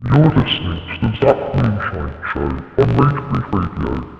You're listening to the Zach Moonshine Show on Ragebreed Radio.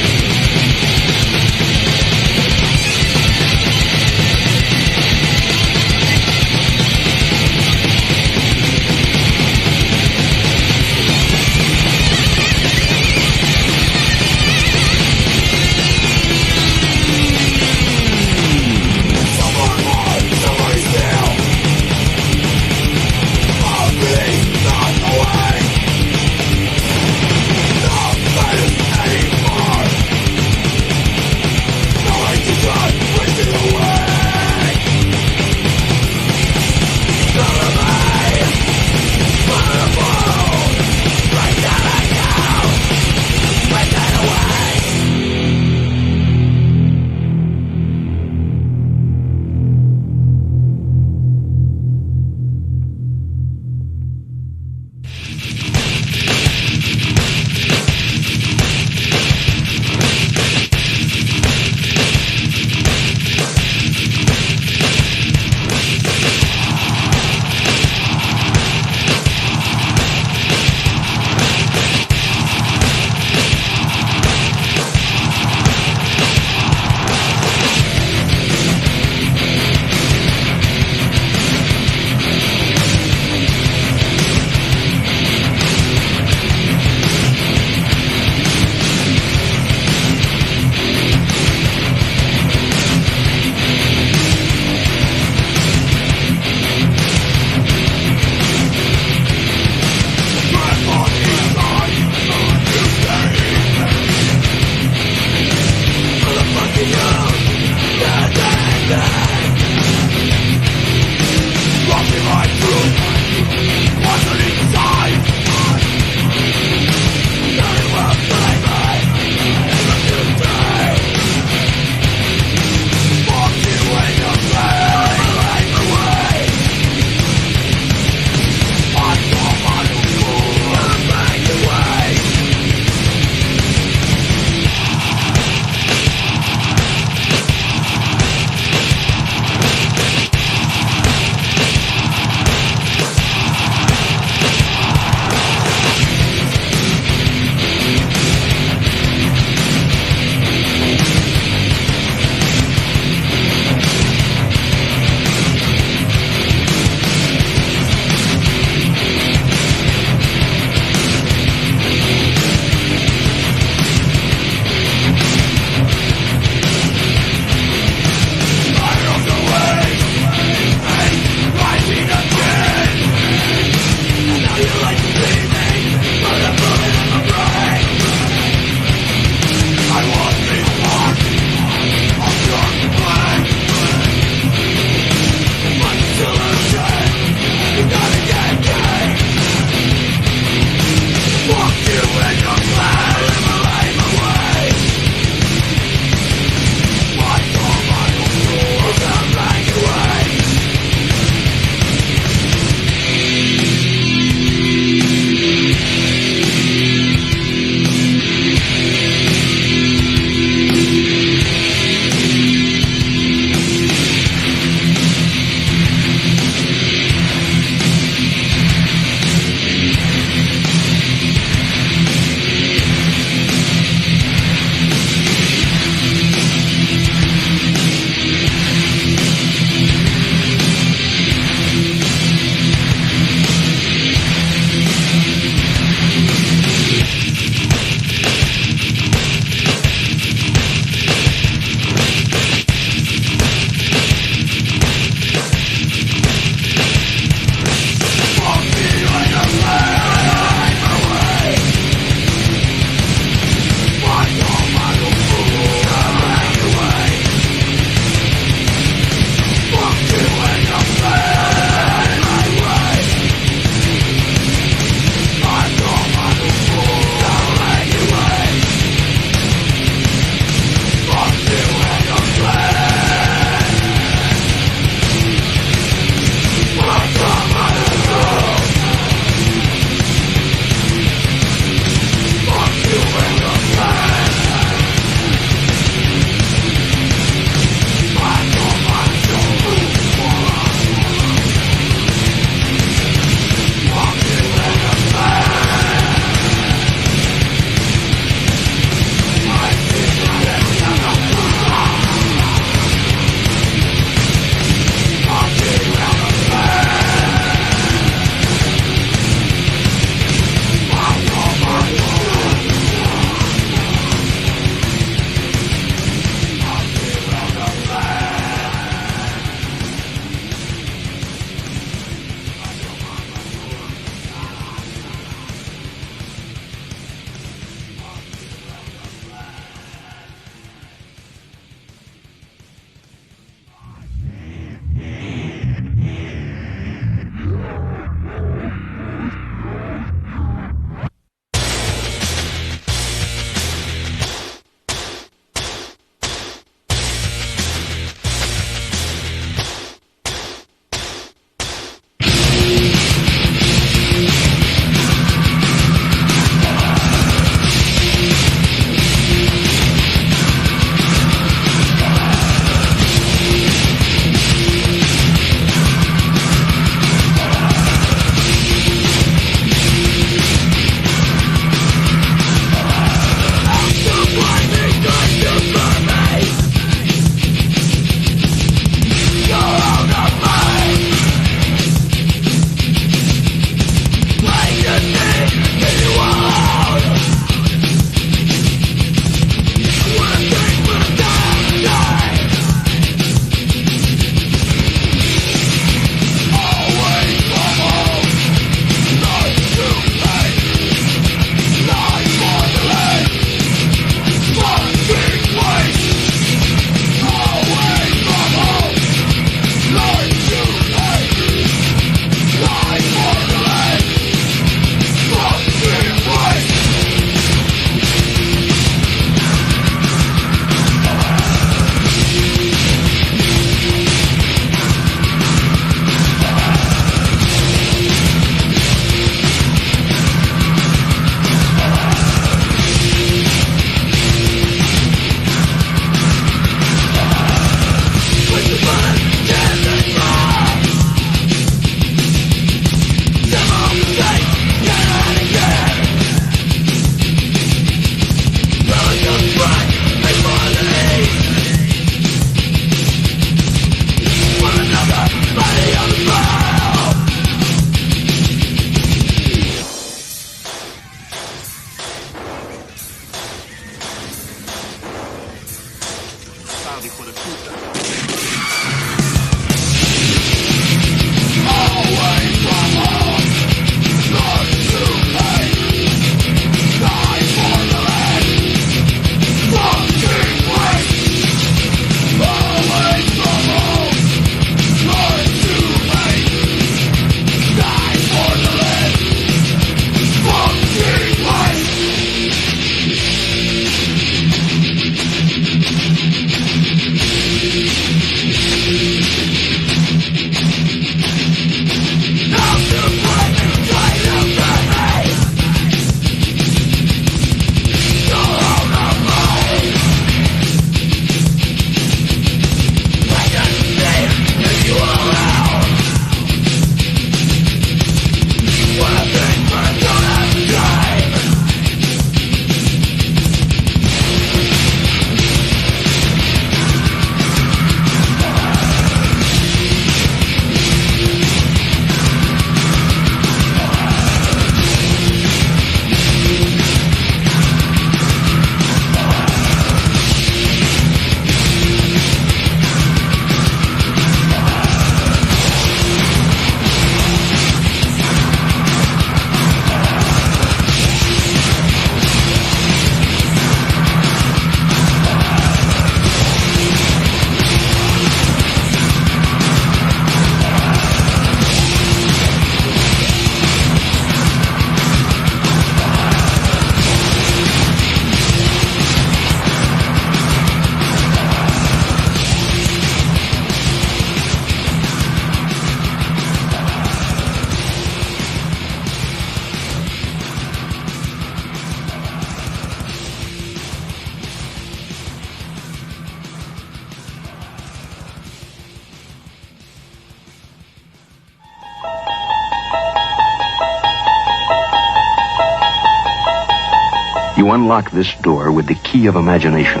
You unlock this door with the key of imagination.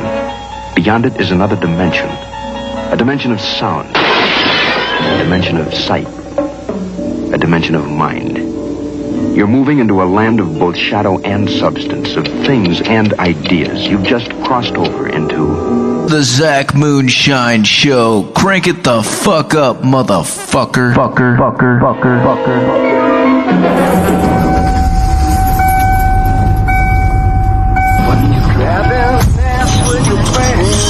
Beyond it is another dimension. A dimension of sound. A dimension of sight. A dimension of mind. You're moving into a land of both shadow and substance, of things and ideas. You've just crossed over into... The Zach Moonshine Show. Crank it the fuck up, motherfucker. Fucker. When you grab and dance with your friends.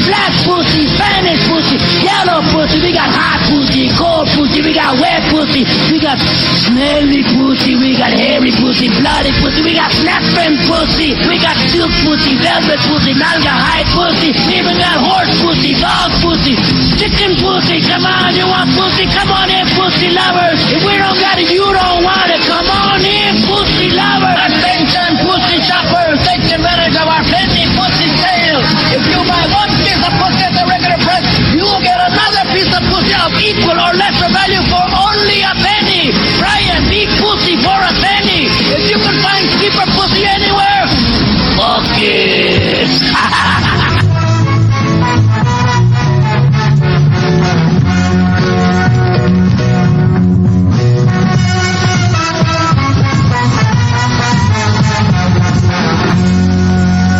Black pussy, Spanish pussy, yellow pussy, we got hot pussy, cold pussy, we got wet pussy, we got smelly pussy, we got hairy pussy, bloody pussy, we got snapping pussy, we got silk pussy, velvet pussy, malgahide pussy, even got horse pussy, dog pussy, chicken pussy, come on, you want pussy, come on in, pussy lovers, if we don't got it, you don't want it, come on in, pussy lovers, attention pussy shoppers, take advantage of our plenty pussy sale, if you buy one piece of pussy at the regular price, you will get another piece of pussy of equal or lesser value for only a penny. Try and beat pussy for a penny. If you can find cheaper pussy anywhere, fuck it.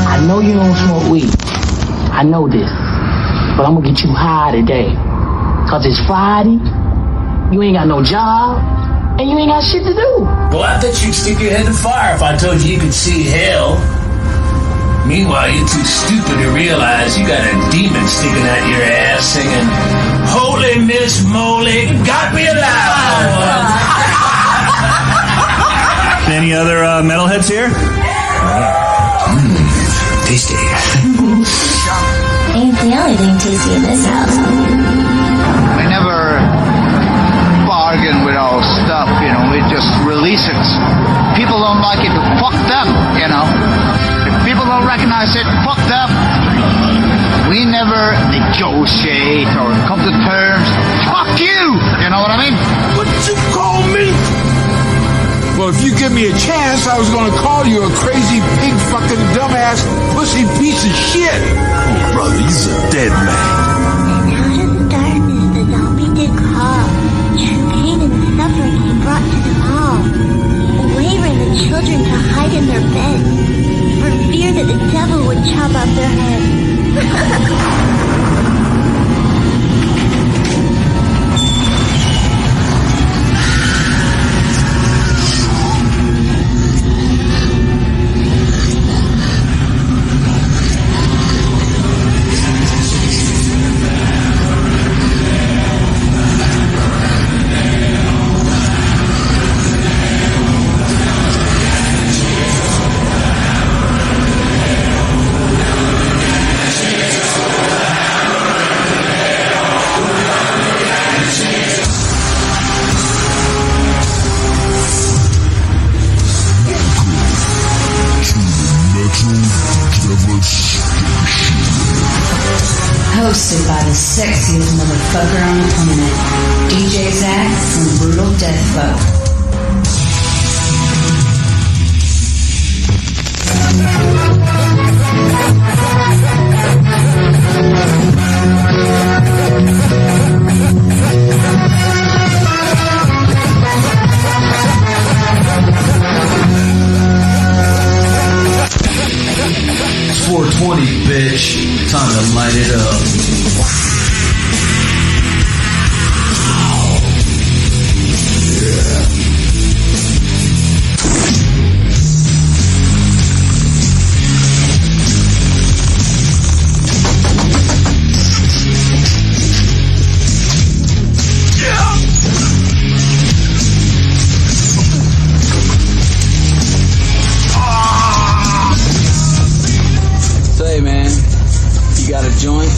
I know you don't smoke weed. I know this. But I'm gonna get you high today. Cause it's Friday, you ain't got no job, and you ain't got shit to do. Well, I bet you'd stick your head in the fire if I told you could see hell. Meanwhile, you're too stupid to realize you got a demon sticking out your ass singing, Holy Miss Molly, got me alive. Any other metalheads here? Tasty. Ain't the only thing tasty in this house. We never bargain with our stuff, you know, we just release it. People don't like it, fuck them, you know. If people don't recognize it, fuck them. We never negotiate or come to terms. Fuck you know what I mean? What you call me? Well, if you give me a chance, I was going to call you a crazy pig fucking dumbass pussy piece of shit. Oh, brother, he's a dead man. And out of the darkness, the zombie did call. True pain and suffering he brought to them all. Away ran the children to hide in their beds, for fear that the devil would chop off their heads. Hosted by the sexiest motherfucker on the planet, DJ Zach from Brutal Death Flow. It's 420, bitch. Time to light it up. Say, man, you got a joint?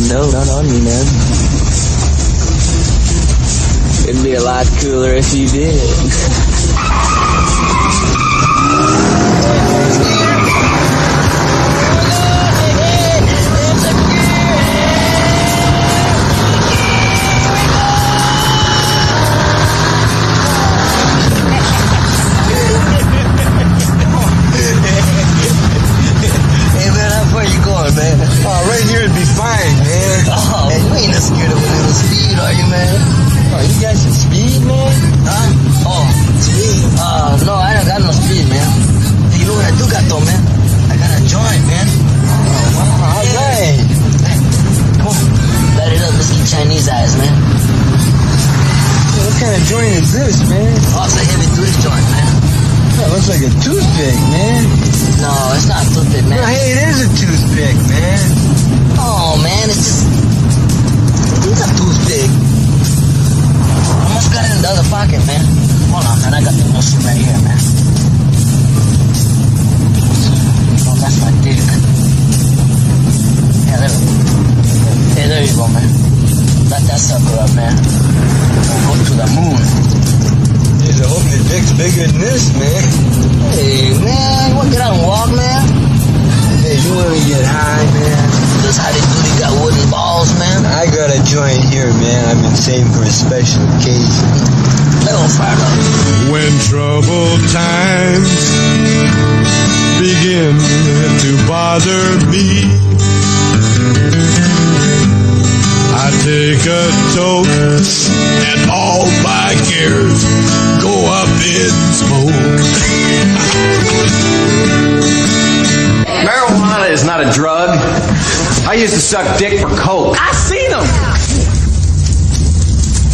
No, not on me, man. It'd be a lot cooler if you did. toothpick, man. No, it's not toothpick, man. No, hey, it is a toothpick, man. Oh, man, it's just... It's a toothpick. Almost got it in the other pocket, man. Hold on, man. I got the little shit right here, man. Oh, that's my dick. Yeah, there we go. Hey, there you go, man. Light that sucker up, man. We'll go to the moon. Hey, I hope your dick's bigger than this, man. Hey, man, you wanna get out and walk, man? Hey, you wanna get high, man? This how they do, they got wooden balls, man. I got a joint here, man. I've been saving for a special occasion. Little fire up. When troubled times begin to bother me, I take a toke and all my cares go up in smoke. Marijuana is not a drug. I used to suck dick for coke. I seen them.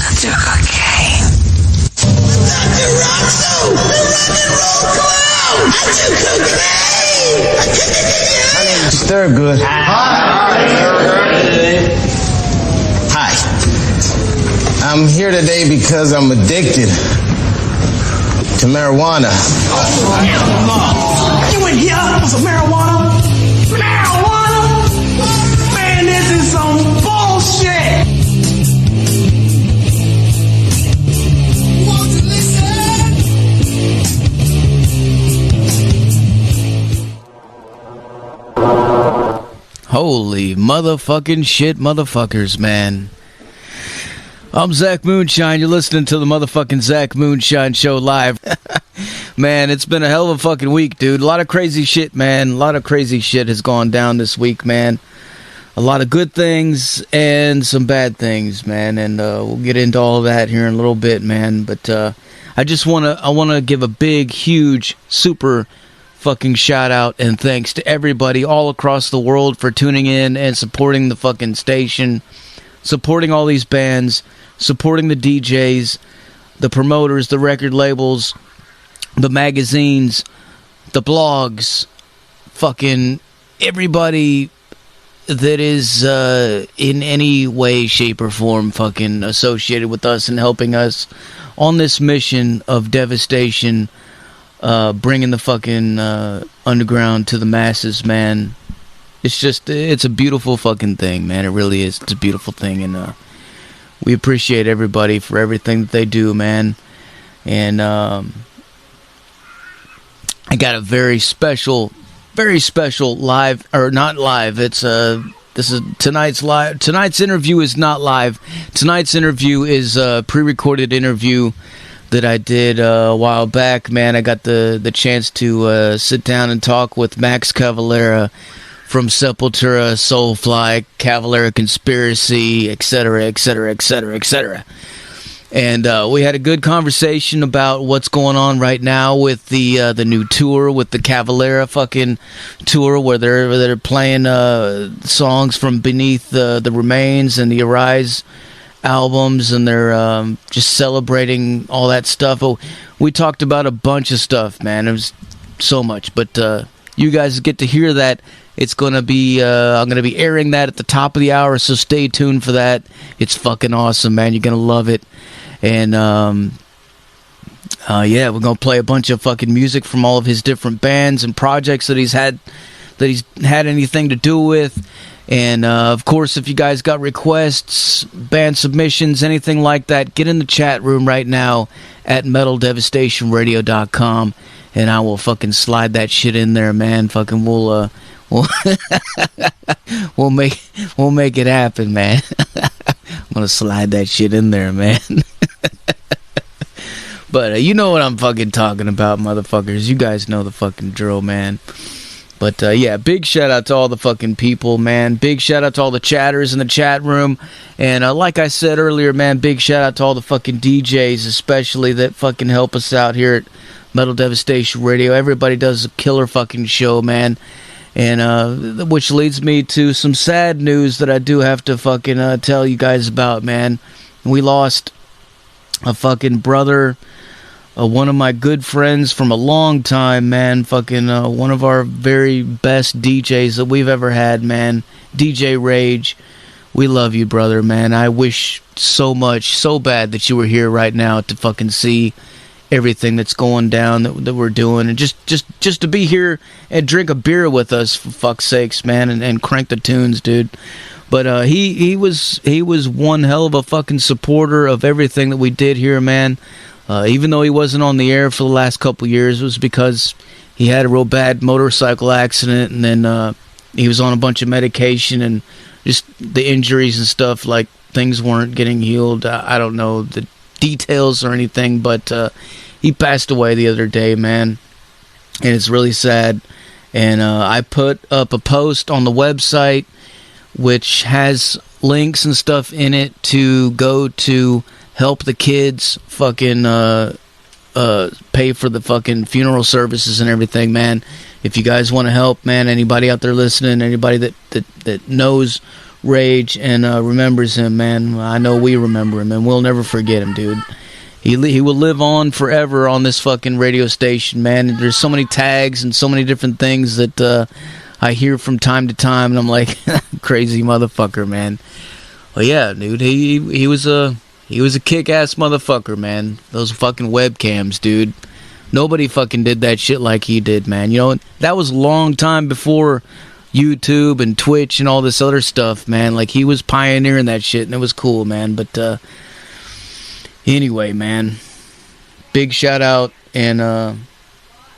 I took cocaine. Dr. Roxo, the rock and roll clown. I took cocaine. My name is Thurgood. Hi. I'm here today because I'm addicted to marijuana. You in here for some marijuana? Marijuana? Man, this is some bullshit. Want to listen? Holy motherfucking shit, motherfuckers, man. I'm Zach Moonshine. You're listening to the motherfucking Zach Moonshine Show live. Man, it's been a hell of a fucking week, dude. A lot of crazy shit, man. A lot of crazy shit has gone down this week, man. A lot of good things and some bad things, man. And we'll get into all of that here in a little bit, man. But I want to give a big, huge, super fucking shout out and thanks to everybody all across the world for tuning in and supporting the fucking station, supporting all these bands, supporting the DJs, the promoters, the record labels, the magazines, the blogs, fucking everybody that is in any way, shape, or form fucking associated with us and helping us on this mission of devastation, bringing the fucking underground to the masses, man. It's a beautiful fucking thing, man. It really is. It's a beautiful thing, and we appreciate everybody for everything that they do, man. And I got a very special live, or not live. It's tonight's interview is not live. Tonight's interview is a pre-recorded interview that I did a while back, man. I got the chance to sit down and talk with Max Cavalera from Septultura, Soulfy, Cavalera Conspiracy, etc., etc., etc., etc. And we had a good conversation about what's going on right now with the new tour, with the Cavalera fucking tour, where they're playing songs from Beneath the Remains and the Arise albums, and they're just celebrating all that stuff. Oh, we talked about a bunch of stuff, man. It was so much, but you guys get to hear that. It's gonna be I'm gonna be airing that at the top of the hour, so stay tuned for that. It's fucking awesome, man. You're gonna love it. And yeah, we're gonna play a bunch of fucking music from all of his different bands and projects that he's had anything to do with. And of course, if you guys got requests, band submissions, anything like that, get in the chat room right now at metaldevastationradio.com, and I will fucking slide that shit in there, man. Fucking we'll make it happen, man. I'm gonna slide that shit in there, man. But you know what I'm fucking talking about, motherfuckers. You guys know the fucking drill, man. But yeah, big shout out to all the fucking people, man. Big shout out to all the chatters in the chat room. And like I said earlier, man, big shout out to all the fucking DJs, especially that fucking help us out here at Metal Devastation Radio. Everybody does a killer fucking show, man. And which leads me to some sad news that I do have to fucking tell you guys about, man. We lost a fucking brother, one of my good friends from a long time, man. Fucking one of our very best DJs that we've ever had, man. DJ Rage. We love you, brother, man. I wish so much, so bad that you were here right now to fucking see everything that's going down that we're doing, and just to be here and drink a beer with us, for fuck's sakes, man, and crank the tunes, dude. But he was one hell of a fucking supporter of everything that we did here, man. Even though he wasn't on the air for the last couple years, it was because he had a real bad motorcycle accident, and then he was on a bunch of medication, and just the injuries and stuff, like things weren't getting healed. I don't know the details or anything, but he passed away the other day, man, and it's really sad. And I put up a post on the website which has links and stuff in it to go to help the kids fucking pay for the fucking funeral services and everything, man. If you guys want to help, man, anybody out there listening, anybody that knows Rage and remembers him, man, I know we remember him, and we'll never forget him, dude. He will live on forever on this fucking radio station, man. And there's so many tags and so many different things that I hear from time to time, and I'm like, crazy motherfucker, man. Well, yeah, dude, he was a kick-ass motherfucker, man. Those fucking webcams, dude. Nobody fucking did that shit like he did, man. You know, that was a long time before YouTube and Twitch and all this other stuff, man. Like, he was pioneering that shit, and it was cool, man. But anyway, man, big shout out and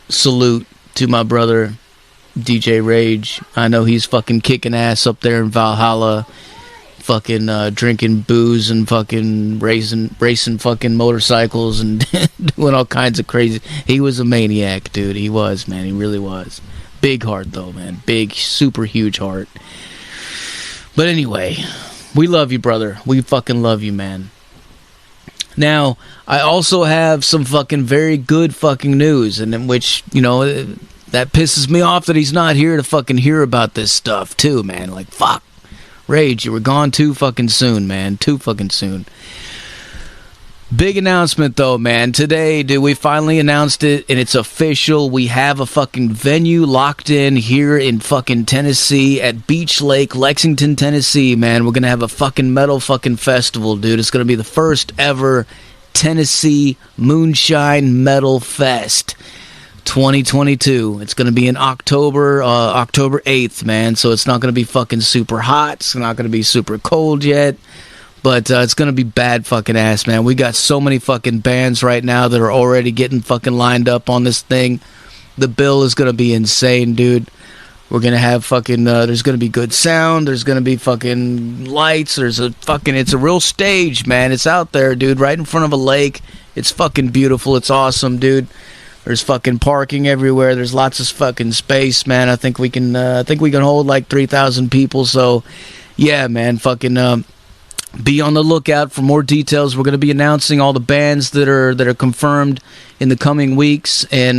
salute to my brother DJ Rage. I know he's fucking kicking ass up there in Valhalla, fucking drinking booze and fucking racing fucking motorcycles and doing all kinds of crazy. He was a maniac, dude. He was, man. He really was. Big heart, though, man. Big, super huge heart. But anyway, we love you, brother. We fucking love you, man. Now, I also have some fucking very good fucking news, and in which, you know, that pisses me off that he's not here to fucking hear about this stuff, too, man. Like, fuck. Rage, you were gone too fucking soon, man. Too fucking soon. Big announcement, though, man. Today, dude, we finally announced it, and it's official. We have a fucking venue locked in here in fucking Tennessee at Beach Lake, Lexington, Tennessee, man. We're going to have a fucking metal fucking festival, dude. It's going to be the first ever Tennessee Moonshine Metal Fest 2022. It's going to be in October 8th, man. So it's not going to be fucking super hot. It's not going to be super cold yet. But it's going to be bad fucking ass, man. We got so many fucking bands right now that are already getting fucking lined up on this thing. The bill is going to be insane, dude. We're going to have fucking, there's going to be good sound. There's going to be fucking lights. It's a real stage, man. It's out there, dude, right in front of a lake. It's fucking beautiful. It's awesome, dude. There's fucking parking everywhere. There's lots of fucking space, man. I think we can hold like 3,000 people. So, yeah, man, fucking, be on the lookout for more details. We're going to be announcing all the bands that are confirmed in the coming weeks, and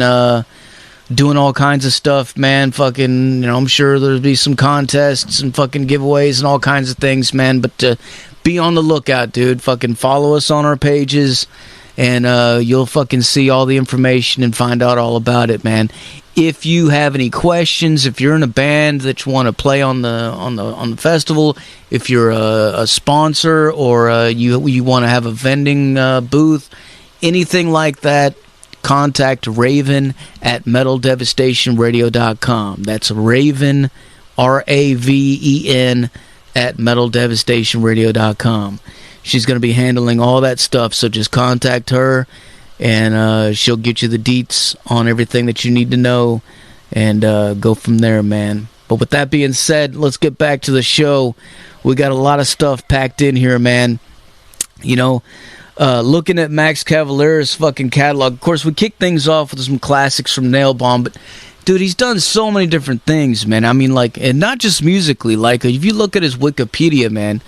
doing all kinds of stuff, man. Fucking, you know, I'm sure there'll be some contests and fucking giveaways and all kinds of things, man. But be on the lookout, dude. Fucking follow us on our pages, and you'll fucking see all the information and find out all about it, man. If you have any questions, if you're in a band that you want to play on the festival, if you're a sponsor or you want to have a vending booth, anything like that, contact Raven at MetalDevastationRadio.com. That's Raven, Raven, at MetalDevastationRadio.com. She's going to be handling all that stuff, so just contact her, and she'll get you the deets on everything that you need to know, and go from there, man. But with that being said, let's get back to the show. We got a lot of stuff packed in here, man. You know, looking at Max Cavalera's fucking catalog, of course, we kicked things off with some classics from Nailbomb, but dude, he's done so many different things, man. I mean, like, and not just musically. Like, if you look at his Wikipedia, man,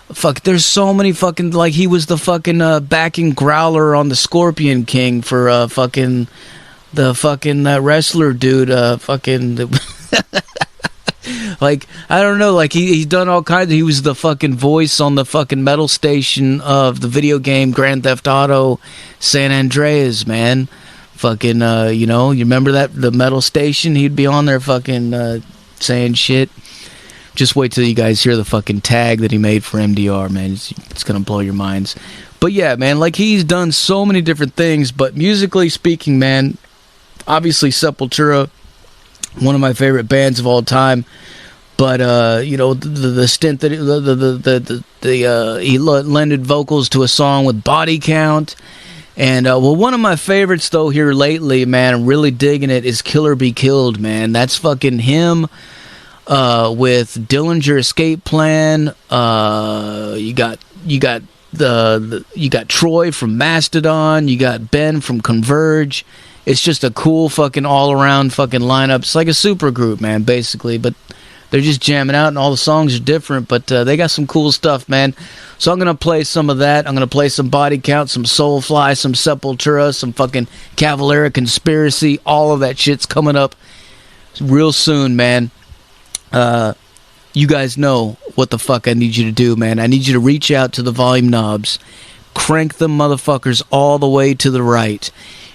fuck, there's so many fucking, like, he was the fucking backing growler on the Scorpion King for fucking the fucking wrestler dude, fucking Like, I don't know, like, he's done all kinds of... He was the fucking voice on the fucking metal station of the video game Grand Theft Auto San Andreas, man. Fucking, you know, you remember that? The metal station? He'd be on there fucking saying shit. Just wait till you guys hear the fucking tag that he made for MDR, man. It's gonna blow your minds. But yeah, man, like, he's done so many different things, but musically speaking, man, obviously Septultura, one of my favorite bands of all time. But you know, the stint that he lended vocals to a song with Body Count, and well, one of my favorites though here lately, man, I'm really digging it, is Killer Be Killed, man. That's fucking him with Dillinger Escape Plan. You got you got Troy from Mastodon. You got Ben from Converge. It's just a cool fucking all-around fucking lineup. It's like a super group, man, basically. But they're just jamming out, and all the songs are different. But they got some cool stuff, man. So I'm going to play some of that. I'm going to play some Body Count, some Soulfly, some Septultura, some fucking Cavalera Conspiracy. All of that shit's coming up real soon, man. You guys know what the fuck I need you to do, man. I need you to reach out to the volume knobs. Crank them motherfuckers all the way to the right.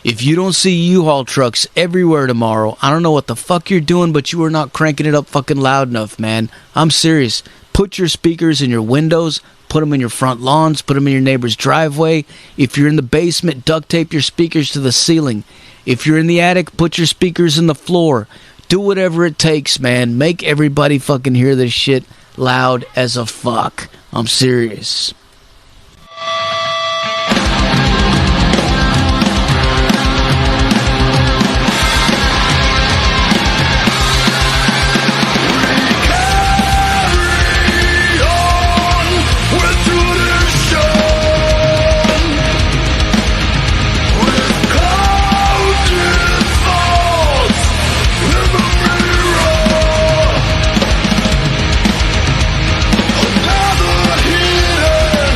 If you don't see U-Haul trucks everywhere tomorrow, I don't know what the fuck you're doing, but you are not cranking it up fucking loud enough, man. I'm serious. Put your speakers in your windows. Put them in your front lawns. Put them in your neighbor's driveway. If you're in the basement, duct tape your speakers to the ceiling. If you're in the attic, put your speakers in the floor. Do whatever it takes, man. Make everybody fucking hear this shit loud as a fuck. I'm serious. Another hero.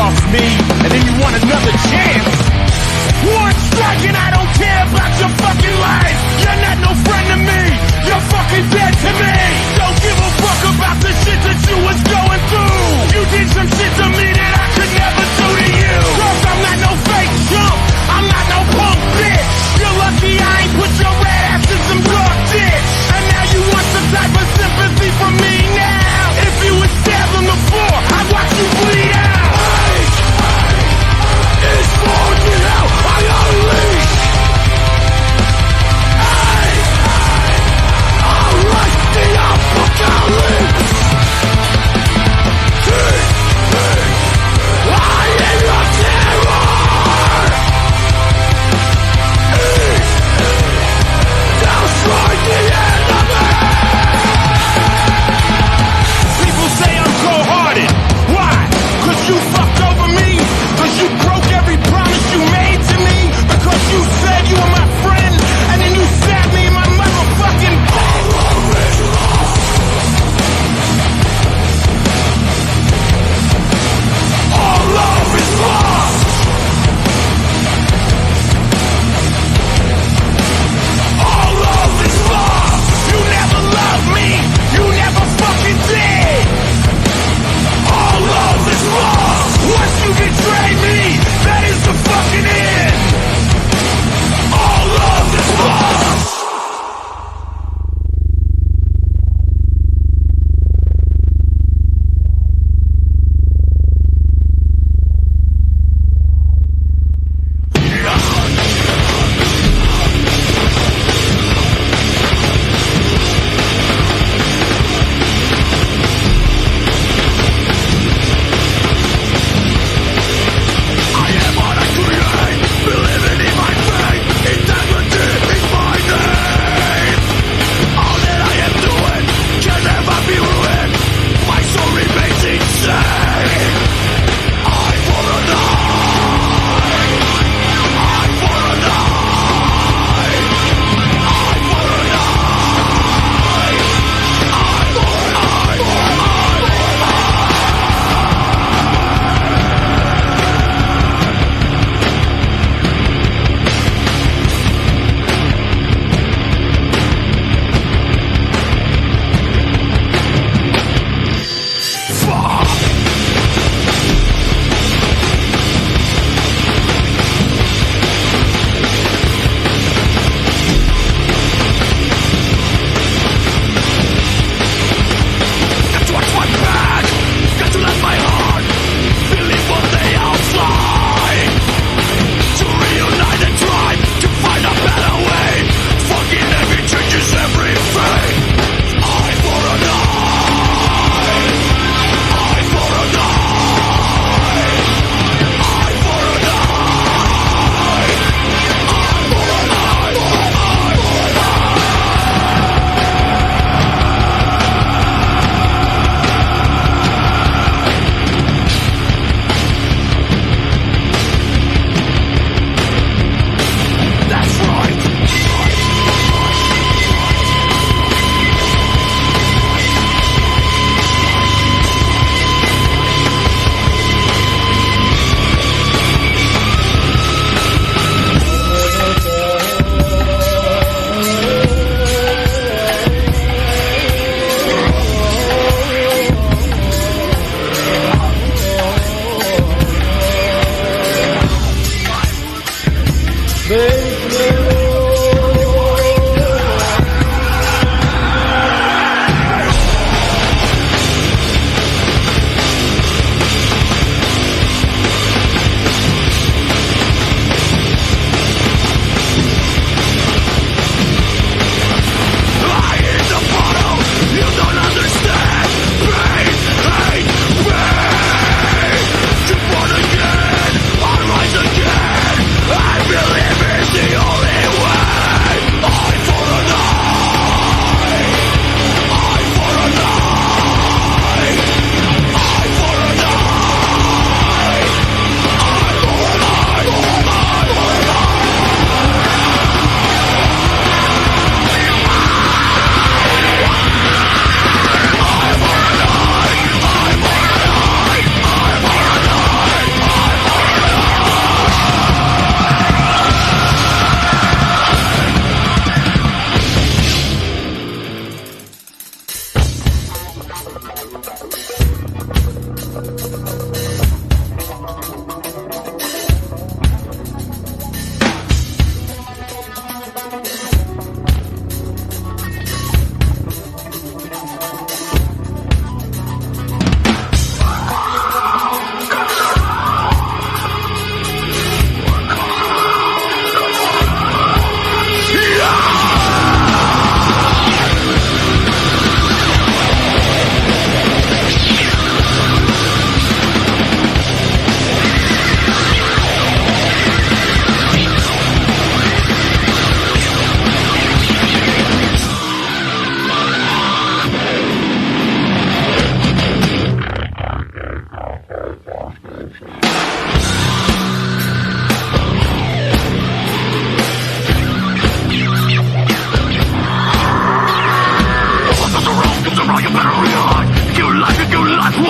lost me, and then you want another chance. One strike and I don't care about your fucking life. You're not no friend to me, you're fucking dead to me. Don't give a fuck about the shit that you was going through. You did some shit to me that I could never do to you. Cause I'm not no fake chump, I'm not no punk bitch. You're lucky I ain't put your red ass in some dark ditch. And now you want some type of sympathy from me now. If you would stab on the floor, I'd watch you bleed out. It's falling out, I unleash. I'll write the apocalypse.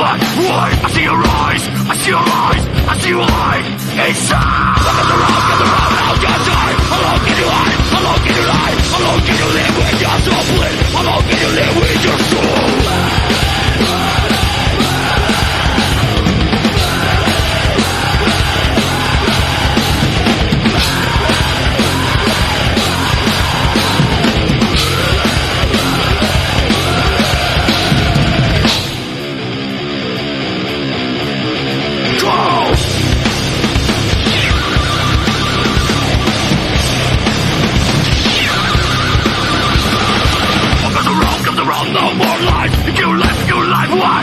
What? I see your eyes, I see your eyes, I see your light inside. Look at the road, how you die. How long can you hide? How long can you lie? How long can you live with your soul split? How long can you live with your soul? No more life, you left your life, why?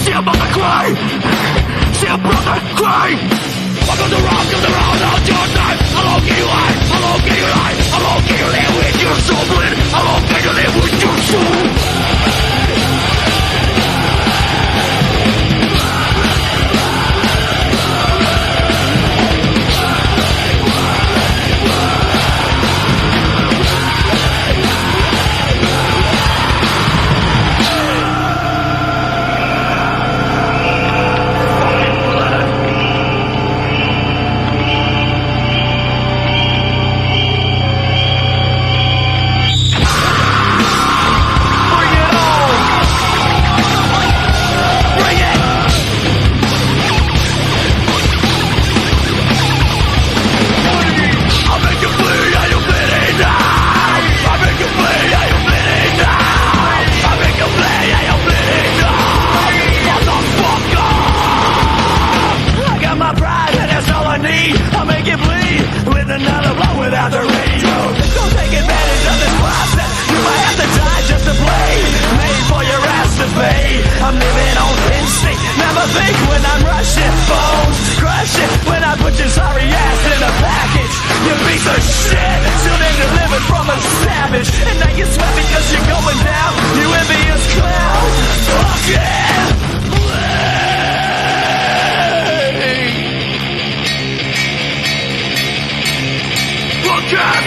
See a mother cry, see a brother cry. Walk on the road, all your time. How long can you hide? How long can you lie? How long can you live with your soul bleed? How long can you live with your soul? I'm living on instinct, never think when I'm rushing, bones crushing, when I put your sorry ass in a package, you piece of shit, still been delivered from a savage, and now you're sweat because you're going down, you envious clown, fucking look at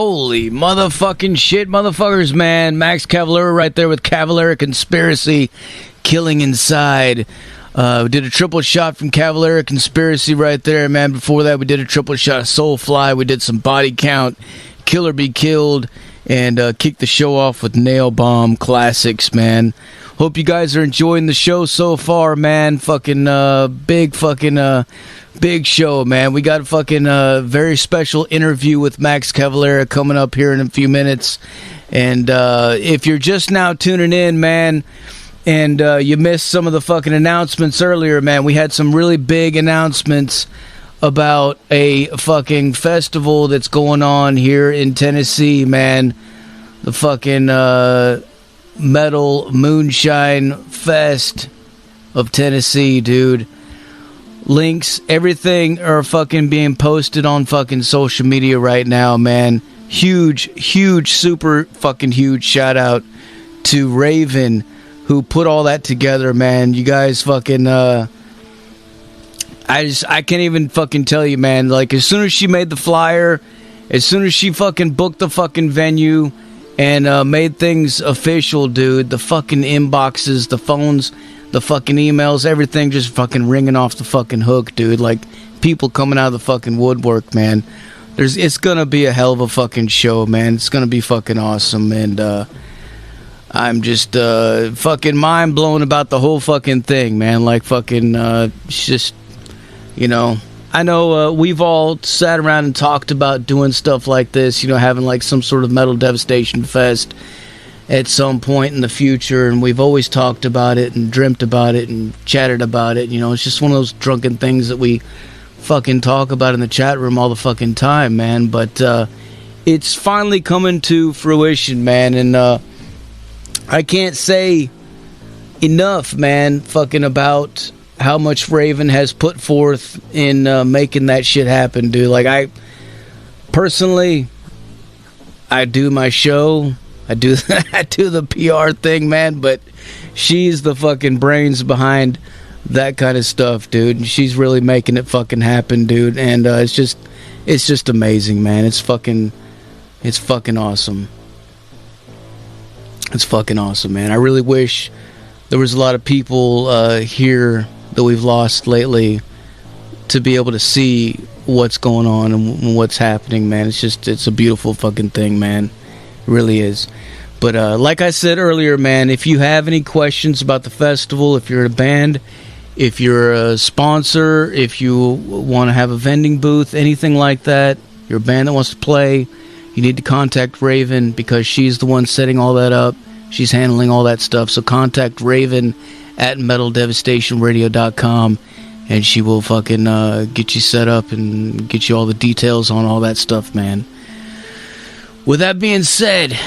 Holy motherfucking shit, motherfuckers, man. Max Cavalera right there with Cavalera Conspiracy, Killing Inside. We did a triple shot from Cavalera Conspiracy right there, man. Before that, we did a triple shot of Soulfly. We did some Body Count, Killer Be Killed, and kicked the show off with Nail Bomb Classics, man. Hope you guys are enjoying the show so far, man. Fucking big show, man. We got a fucking very special interview with Max Cavalera coming up here in a few minutes. And if you're just now tuning in, man, and you missed some of the fucking announcements earlier, man, we had some really big announcements about a fucking festival that's going on here in Tennessee, man. The fucking Metal Moonshine Fest of Tennessee, dude. Links, everything are fucking being posted on fucking social media right now, man. Huge, super fucking huge shout out to Raven, who put all that together, man. You guys fucking, I can't even fucking tell you, man. Like, as soon as she made the flyer, as soon as she fucking booked the fucking venue and made things official, dude, the fucking inboxes, the phones, the fucking emails, everything just fucking ringing off the fucking hook, dude. Like, people coming out of the fucking woodwork, man. It's gonna be a hell of a fucking show, man. It's gonna be fucking awesome, and I'm just fucking mind blown about the whole fucking thing, man. Like, fucking, it's just, you know, I know we've all sat around and talked about doing stuff like this, you know, having like some sort of Metal Devastation Fest at some point in the future, and we've always talked about it and dreamt about it and chatted about it. You know, it's just one of those drunken things that we fucking talk about in the chat room all the fucking time, man. But it's finally coming to fruition, man, and I can't say enough, man, fucking about how much Raven has put forth in making that shit happen, dude. Like, I personally, I do my show, I do the PR thing, man, but she's the fucking brains behind that kind of stuff, dude. And she's really making it fucking happen, dude. And it's just amazing, man. It's fucking awesome. It's fucking awesome, man. I really wish there was a lot of people here that we've lost lately to be able to see what's going on and what's happening, man. It's a beautiful fucking thing, man. It really is. But like I said earlier, man, if you have any questions about the festival, if you're a band, if you're a sponsor, if you want to have a vending booth, anything like that, you're a band that wants to play, you need to contact Raven, because she's the one setting all that up. She's handling all that stuff. So contact Raven at metaldevastationradio.com, and she will fucking get you set up and get you all the details on all that stuff, man. With that being said,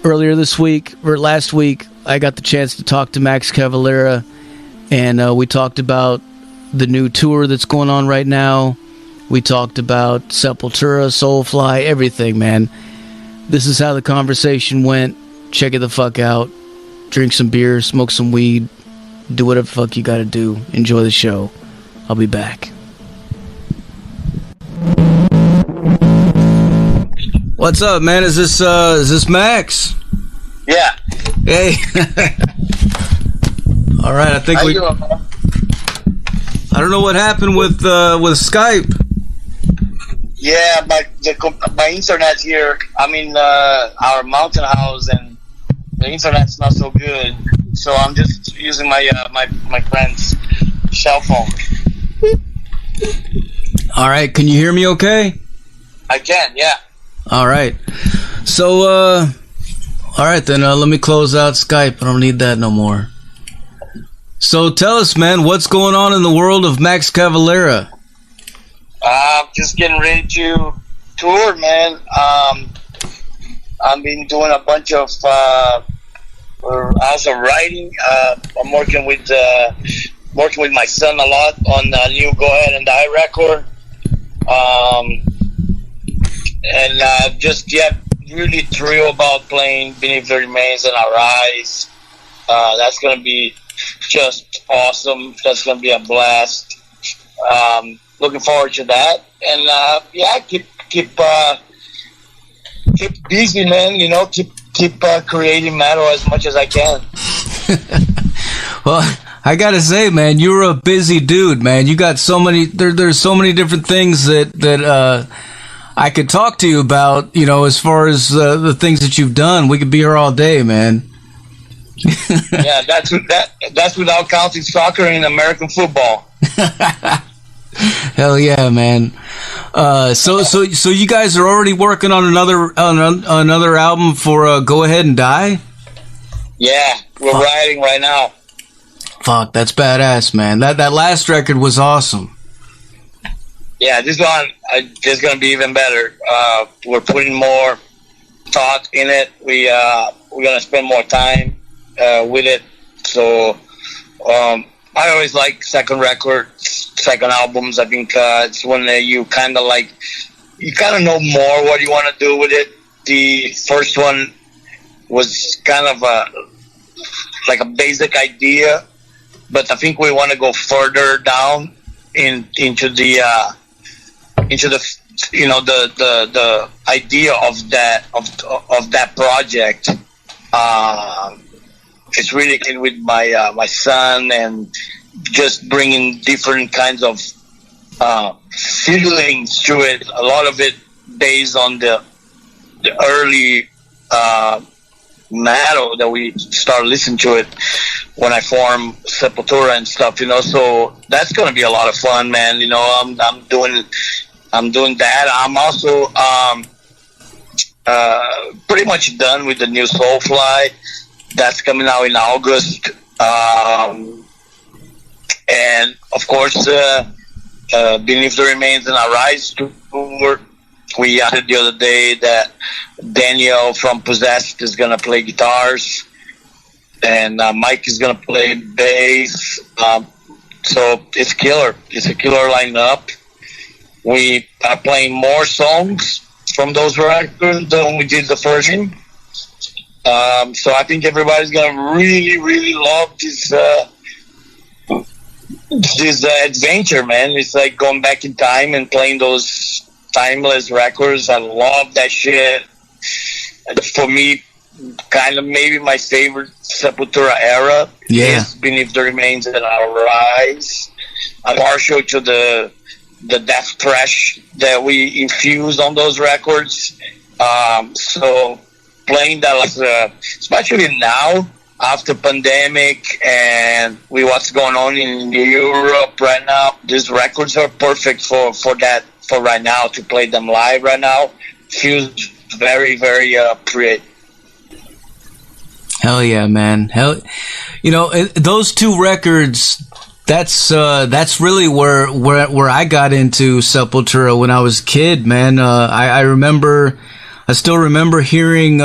earlier this week, or last week, I got the chance to talk to Max Cavalera, and we talked about the new tour that's going on right now. We talked about Septultura, Soulfly, everything, man. This is how the conversation went. Check it the fuck out. Drink some beer, smoke some weed, do whatever the fuck you gotta do. Enjoy the show. I'll be back. What's up, man? Is this Max? Yeah. Hey. All right, I think How we. you doing, man? I don't know what happened with Skype. Yeah, my internet's here. I'm in our mountain house, and the internet's not so good. So I'm just using my friend's cell phone. All right, can you hear me okay? I can, yeah. All right. So, all right then, let me close out Skype. I don't need that no more. So tell us, man, what's going on in the world of Max Cavalera? I'm just getting ready to tour, man. I've been doing a bunch of also writing. I'm working with my son a lot on the new Go Ahead and Die record. And just really thrilled about playing Beneath the Remains and Arise. That's going to be just awesome. That's going to be a blast. Looking forward to that. And keep keep busy, man. You know, keep creating metal as much as I can. Well, I gotta say, man, you're a busy dude, man. You got so many. There's so many different things that I could talk to you about. You know, as far as the things that you've done, we could be here all day, man. Yeah, that's without counting soccer and American football. Hell yeah, man. So you guys are already working on another album for Go Ahead and Die? Yeah, we're writing right now. Fuck, that's badass, man. That last record was awesome. Yeah, this one is going to be even better. We're putting more thought in it. We're going to spend more time with it. So I always like second albums. I think it's when you kind of know more what you want to do with it. The first one was kind of like a basic idea, but I think we want to go further down into the you know, the idea of that project. It's really in with my son, and just bringing different kinds of feelings to it. A lot of it based on the early metal that we started listening to it when I formed Septultura and stuff, you know. So that's gonna be a lot of fun, man. You know, I'm doing that. I'm also pretty much done with the new Soulfy. That's coming out in August. And of course, Beneath the Remains and Arise tour. We added the other day that Daniel from Possessed is going to play guitars, and Mike is going to play bass. So it's killer. It's a killer lineup. We are playing more songs from those records than we did the first one. So I think everybody's going to really, really love this adventure, man. It's like going back in time and playing those timeless records. I love that shit. For me, kind of maybe my favorite Sepultura era is Beneath the Remains and Arise. I'm partial to the death thrash that we infused on those records. So playing that, especially now after pandemic and with what's going on in Europe right now, these records are perfect for that. For right now, to play them live right now feels very, very pretty. Hell yeah, man. You know, those two records, that's really where I got into Sepultura when I was a kid, man. I still remember hearing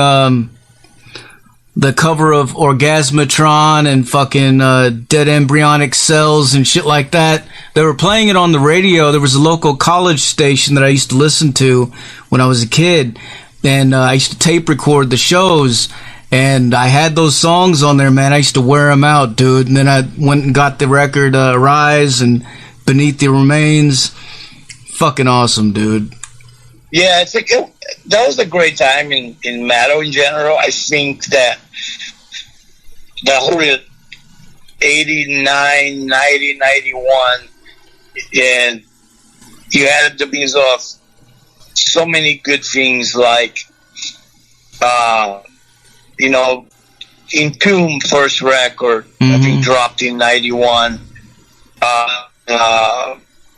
the cover of Orgasmatron and fucking Dead Embryonic Cells and shit like that. They were playing it on the radio. There was a local college station that I used to listen to when I was a kid, and I used to tape record the shows, and I had those songs on there, man. I used to wear them out, dude. And then I went and got the record Rise and Beneath the Remains. Fucking awesome, dude. Yeah, that was a great time in metal in general. I think that the whole 89, 90, 91, and you had the means of so many good things, like, you know, Entomb first record, I think dropped in 91,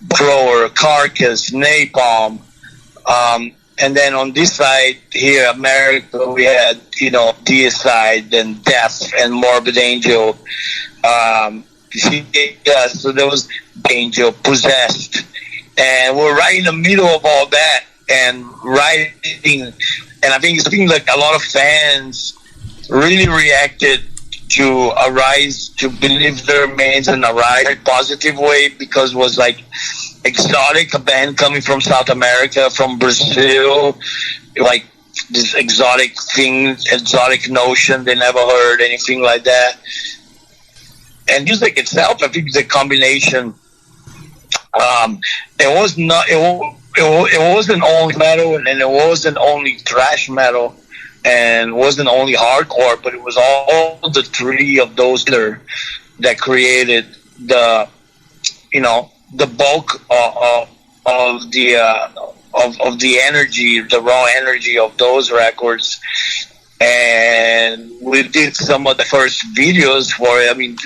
Grower, Carcass, Napalm, and then on this side here, America, we had, you know, Deicide and Death and Morbid Angel. So there was Angel, Possessed. And we're right in the middle of all that and writing. And I think like a lot of fans really reacted to Arise, to Beneath the Remains and Arise in a positive way, because it was like exotic, a band coming from South America, from Brazil, like this exotic thing, exotic notion. They never heard anything like that. And music itself, I think, is a combination It was not. It wasn't only metal, and it wasn't only thrash metal, and wasn't only hardcore, but it was all the three of those that created the, the bulk of the energy, the raw energy of those records. And we did some of the first videos for it. I mean,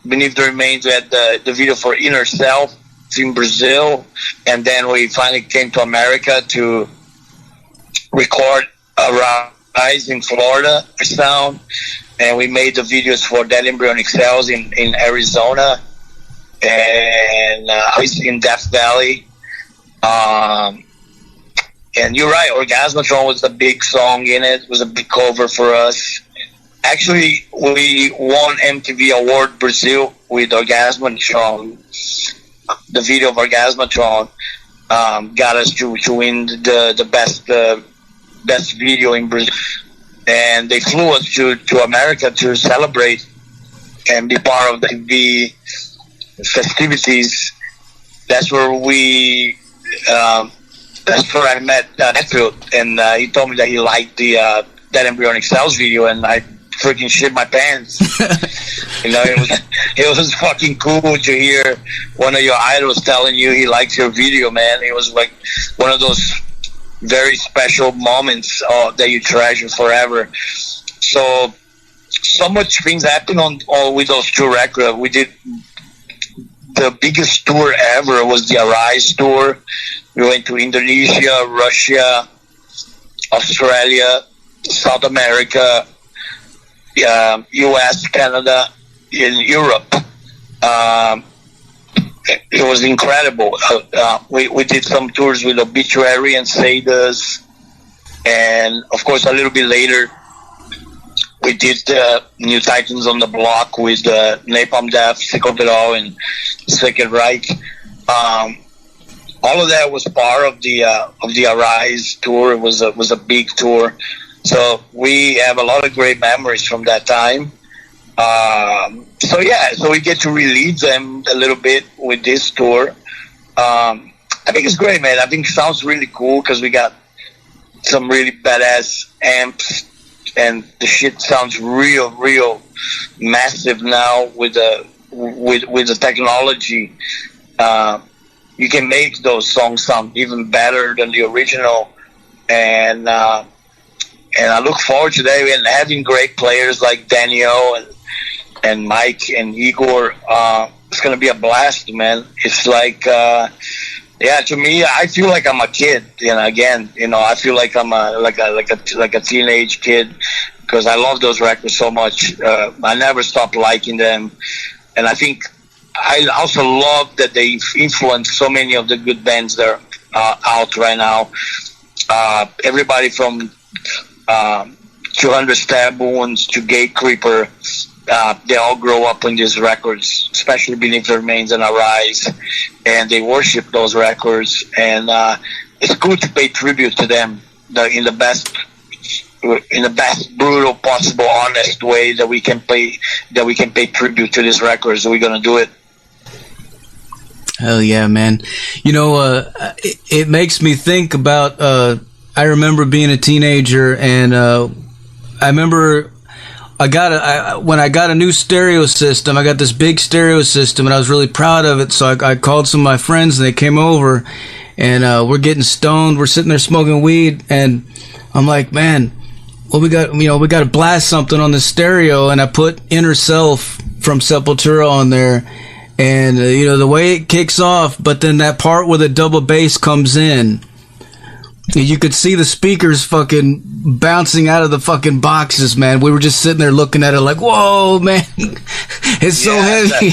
Beneath the Remains, we had the video for Inner Self in Brazil, and then we finally came to America to record Arise in Florida sound, and we made the videos for Dead Embryonic Cells in Arizona, and in Death Valley. And you're right, Orgasmatron was a big song in it. It was a big cover for us. Actually, we won MTV Award Brazil with Orgasmatron. The video of Orgasmatron got us to win the best video in Brazil. And they flew us to America to celebrate and be part of the festivities. That's where that's where I met Hetfield, and he told me that he liked the Dead Embryonic Cells video, and I freaking shit my pants. It was fucking cool to hear one of your idols telling you he likes your video, man. It was like one of those very special moments that you treasure forever. So much things happened with those two records. We did the biggest tour ever was the Arise tour. We went to Indonesia, Russia, Australia, South America, US, Canada, in Europe. It was incredible. We did some tours with Obituary and Sadus, and of course a little bit later we did New Titans on the Block with Napalm Death, Sick of It All, and Second Reich. All of that was part of the Arise tour. It was a big tour, so we have a lot of great memories from that time. So we get to relive them a little bit with this tour. I think it's great, man. I think it sounds really cool because we got some really badass amps, and the shit sounds real massive now with the technology. You can make those songs sound even better than the original, and I look forward to that, and having great players like Daniel and Mike and Igor. It's gonna be a blast, man. It's like, to me, I feel like I'm a kid. I feel like I'm a teenage kid because I love those records so much. I never stopped liking them, and I think I also love that they influence so many of the good bands that are out right now. Everybody from 200 Stab Wounds to Gate Creeper, they all grow up in these records, especially Beneath the Remains and Arise, and they worship those records. And it's cool to pay tribute to them in the best brutal possible, honest way that we can pay tribute to these records. We're gonna do it. Hell yeah, man. It makes me think about, I remember being a teenager, and I remember when I got a new stereo system. I got this big stereo system, and I was really proud of it, so I called some of my friends, and they came over, and we're getting stoned, we're sitting there smoking weed, and I'm like, man, well, we got to blast something on the stereo, and I put Inner Self from Septultura on there. And, the way it kicks off, but then that part where the double bass comes in, you could see the speakers fucking bouncing out of the fucking boxes, man. We were just sitting there looking at it like, whoa, man, it's so heavy.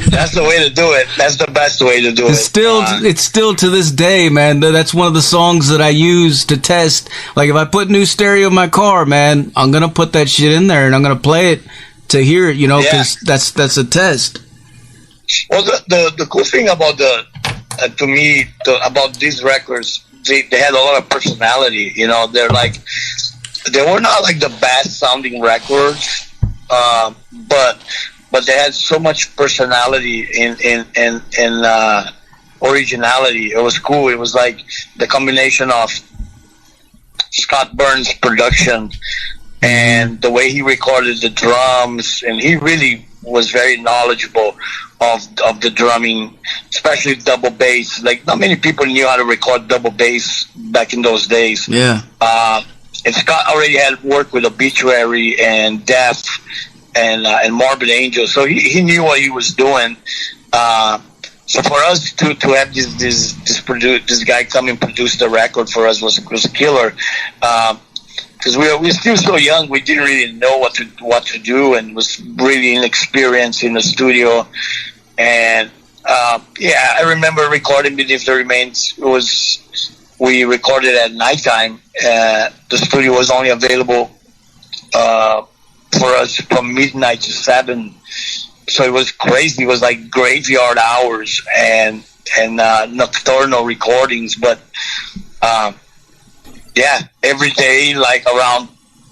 That's the way to do it. That's the best way to do it. It's still to this day, man. That's one of the songs that I use to test. Like, if I put new stereo in my car, man, I'm going to put that shit in there, and I'm going to play it to hear it, because that's a test. Well, the cool thing about about these records, they had a lot of personality. They were not like the best sounding records, but but they had so much personality and originality. It was cool. It was like the combination of Scott Burns' production and the way he recorded the drums, and he really was very knowledgeable of the drumming, especially double bass. Like, not many people knew how to record double bass back in those days. Yeah. And Scott already had worked with Obituary and Death and Morbid Angel, so he knew what he was doing. So for us to have this guy come and produce the record for us was killer. Because we're still so young, we didn't really know what to do, and was really inexperienced in the studio. And I remember recording Beneath the Remains. We recorded at nighttime. The studio was only available for us from midnight to 7. So it was crazy. It was like graveyard hours and nocturnal recordings. But every day, like around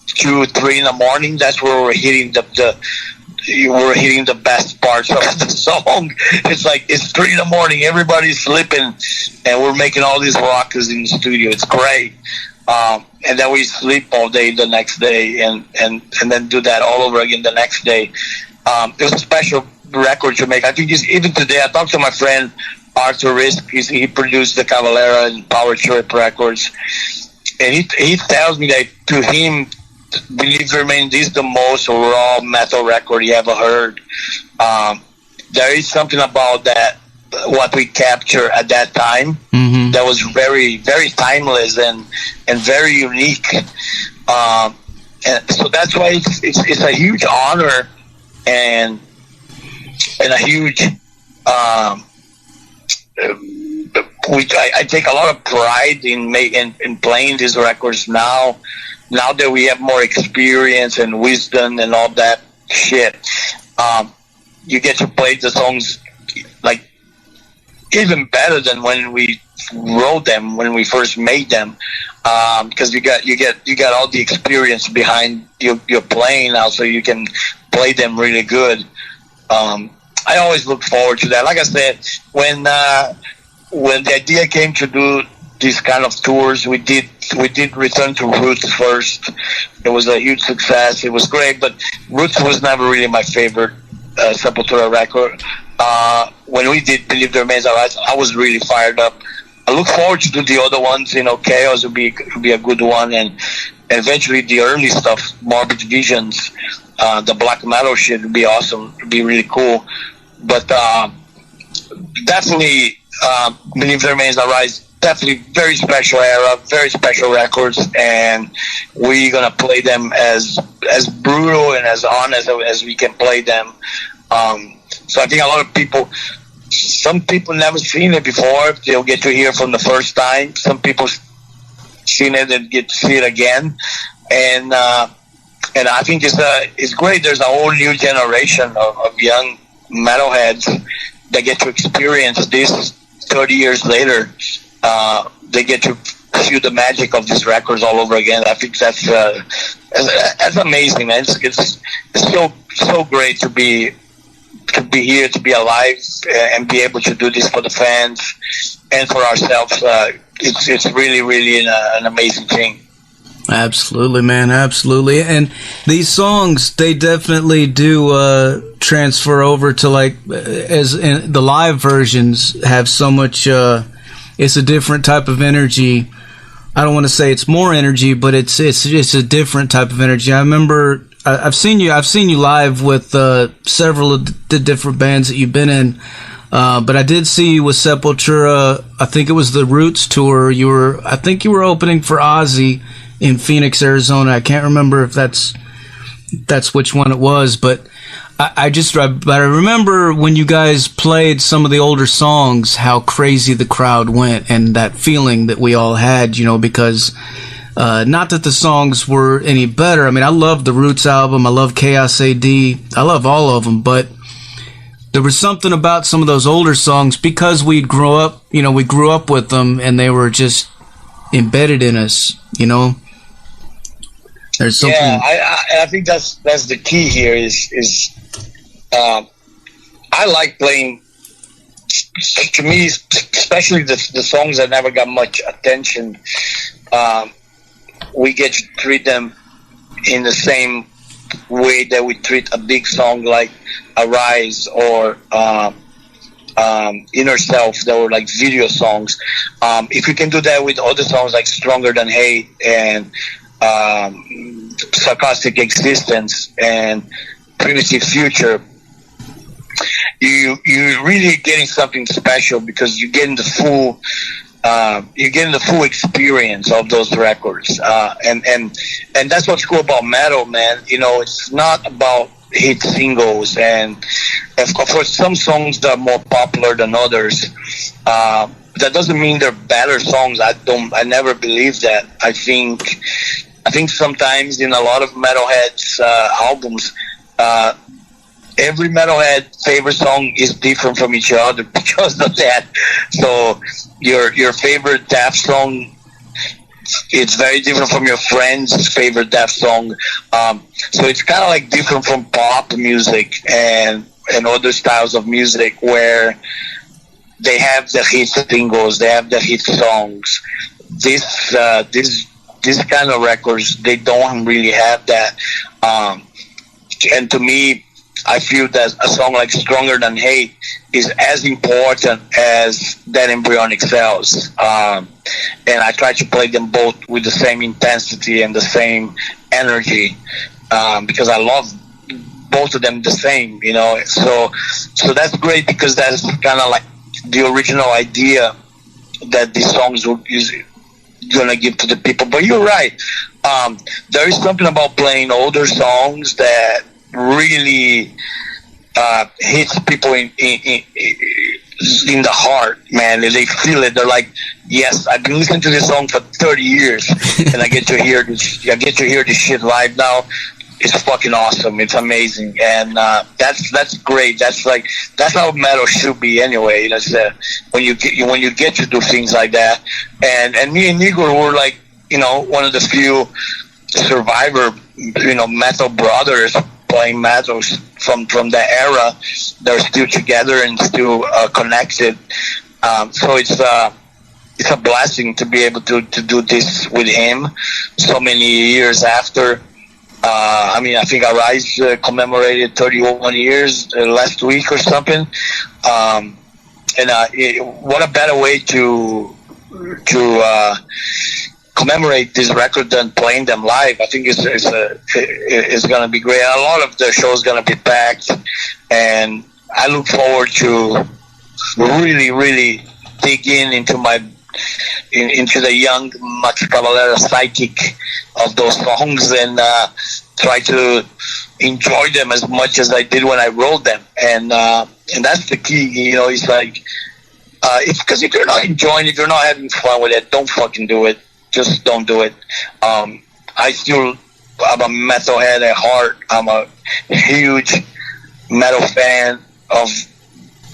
2 or 3 in the morning, that's where we're hitting the best parts of the song. It's like it's 3 in the morning, everybody's sleeping, and we're making all these rockers in the studio. It's great. And then we sleep all day the next day, and then do that all over again the next day. It was a special record to make. I think even today, I talked to my friend Arthur Risk. He produced the Cavalera and Power Trip Records, and he tells me that to him, Believe the Remains is the most raw metal record he ever heard. There is something about that, what we capture at that time, that was very, very timeless and very unique. And so that's why it's a huge honor and a huge. I take a lot of pride in playing these records now. Now that we have more experience and wisdom and all that shit, you get to play the songs like even better than when we wrote them, when we first made them, because you got all the experience behind your playing now, so you can play them really good. I always look forward to that. Like I said, when the idea came to do these kind of tours, we did return to Roots first. It was a huge success. It was great, but Roots was never really my favorite Sepultura record. When we did Believe the Remains, I was really fired up. I look forward to do the other ones. Chaos would be a good one, and eventually the early stuff, Morbid Visions, the black metal shit would be awesome. It'd be really cool. But definitely, Believe the Remains Arise. Definitely very special era, very special records, and we're gonna play them as brutal and as honest as we can play them. So I think a lot of people, some people never seen it before. They'll get to hear from the first time. Some people seen it and get to see it again, and I think it's great. There's a whole new generation of young metalheads that get to experience this 30 years later. They get to feel the magic of these records all over again. I think that's amazing, man. It's so great to be here, to be alive, and be able to do this for the fans and for ourselves. It's really, really an amazing thing. Absolutely, man. Absolutely. And these songs, they definitely do transfer over to, like, as in the live versions have so much. It's a different type of energy. I don't want to say it's more energy, but it's a different type of energy. I remember I've seen you live with several of the different bands that you've been in, but I did see you with Sepultura. I think it was the Roots tour. I think you were opening for Ozzy in Phoenix, Arizona. I can't remember if that's which one it was, but I remember when you guys played some of the older songs, how crazy the crowd went, and that feeling that we all had, because not that the songs were any better. I mean, I love the Roots album. I love Chaos AD. I love all of them, but there was something about some of those older songs because we grew up with them, and they were just embedded in us, There's something. Yeah, I think that's the key here is I like playing. To me, especially the songs that never got much attention, we get to treat them in the same way that we treat a big song like Arise or Inner Self, that were like video songs. If you can do that with other songs like Stronger Than Hate and Sarcastic Existence and Primitive Future, you're really getting something special, because you're getting the full experience of those records, and that's what's cool about metal, man. You know, it's not about hit singles, and of course some songs that are more popular than others. That doesn't mean they're better songs. I never believe that. I think sometimes in a lot of metalheads albums, every metalhead favorite song is different from each other because of that. So your favorite Death song, it's very different from your friend's favorite Death song. So it's kind of like different from pop music and other styles of music, where they have the hit singles, they have the hit songs. This kind of records, they don't really have that. And to me, I feel that a song like Stronger Than Hate is as important as Dead Embryonic Cells. And I try to play them both with the same intensity and the same energy, because I love both of them the same, you know. So that's great, because that's kind of like the original idea that these songs were gonna give to the people. But you're right. There is something about playing older songs that really hits people in the heart, man. They feel it. They're like, yes, I've been listening to this song for 30 years, and I get to hear this. I get to hear this shit live now. It's fucking awesome. It's amazing, and that's great. That's how metal should be anyway. You know, when you get to do things like that. And me and Igor were like, you know, one of the few survivor, you know, metal brothers playing metal from that era. They're still together and still connected. So it's a blessing to be able to do this with him so many years after. I mean, I think Arise commemorated 31 years last week or something. What a better way to commemorate this record than playing them live. I think it's going to be great. A lot of the show's going to be packed, and I look forward to really, really dig into the young Max Cavalera psychic of those songs, and try to enjoy them as much as I did when I wrote them. And that's the key, you know. It's like, because if you're not enjoying it, if you're not having fun with it, don't fucking do it. Just don't do it. I'm a metalhead at heart. I'm a huge metal fan of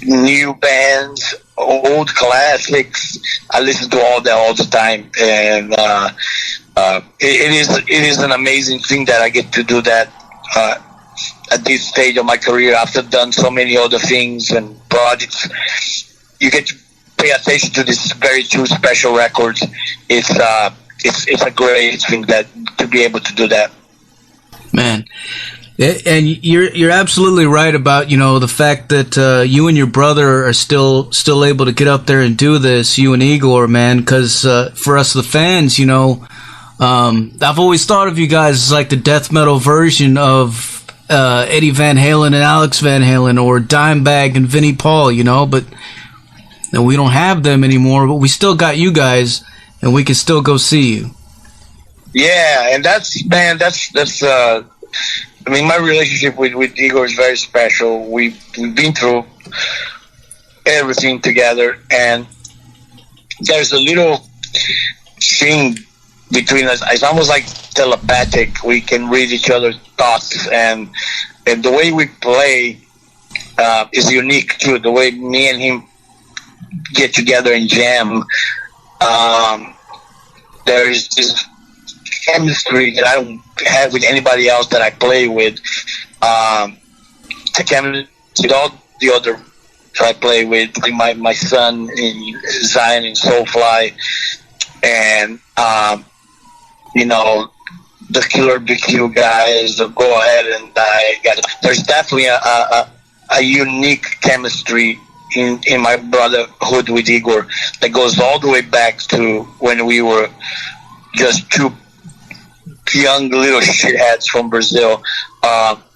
new bands, old classics. I listen to all that all the time, and it is an amazing thing that I get to do that at this stage of my career, after I've done so many other things and projects. You get to pay attention to these very two special records. It's a great thing that to be able to do that. Man. And you're absolutely right about, you know, the fact that you and your brother are still able to get up there and do this, you and Igor, man, because for us the fans, you know, I've always thought of you guys as like the death metal version of Eddie Van Halen and Alex Van Halen, or Dimebag and Vinnie Paul, you know, but we don't have them anymore, but we still got you guys, and we can still go see you. Yeah, and that's I mean, my relationship with Igor is very special. We've been through everything together, and there's a little thing between us. It's almost like telepathic. We can read each other's thoughts, and the way we play is unique too. The way me and him get together and jam, there is this chemistry that I don't have with anybody else that I play with. chemistry with all the other I play with, like my son in Zion and Soulfy, and you know, the Killer BQ guys, the Go Ahead and Die guys. There's definitely a unique chemistry in my brotherhood with Igor that goes all the way back to when we were just two young little shitheads from Brazil,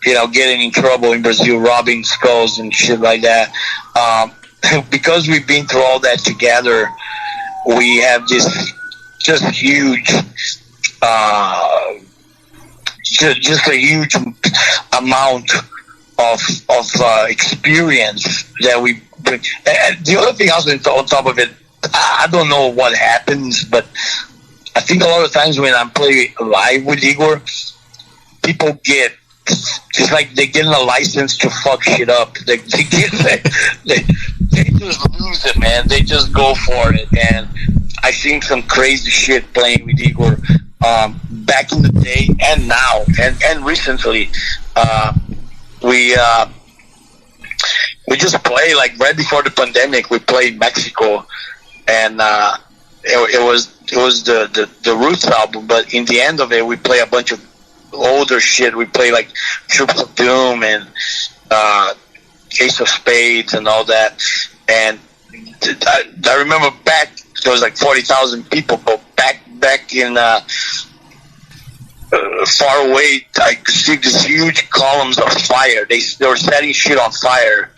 you know, getting in trouble in Brazil, robbing skulls and shit like that. Because we've been through all that together, we have this just huge, just a huge amount of experience that we bring. And the other thing also on top of it, I don't know what happens, but I think a lot of times when I'm playing live with Igor, people get, it's like they're getting a license to fuck shit up. They just lose it, man. They just go for it. And I've seen some crazy shit playing with Igor back in the day and now and recently. We just played, like right before the pandemic, we played Mexico, and it was the Roots album, but in the end of it, we play a bunch of older shit. We play like Troops of Doom and Ace of Spades and all that. And I remember back, there was like 40,000 people, but back in far away, I could see these huge columns of fire. They were setting shit on fire,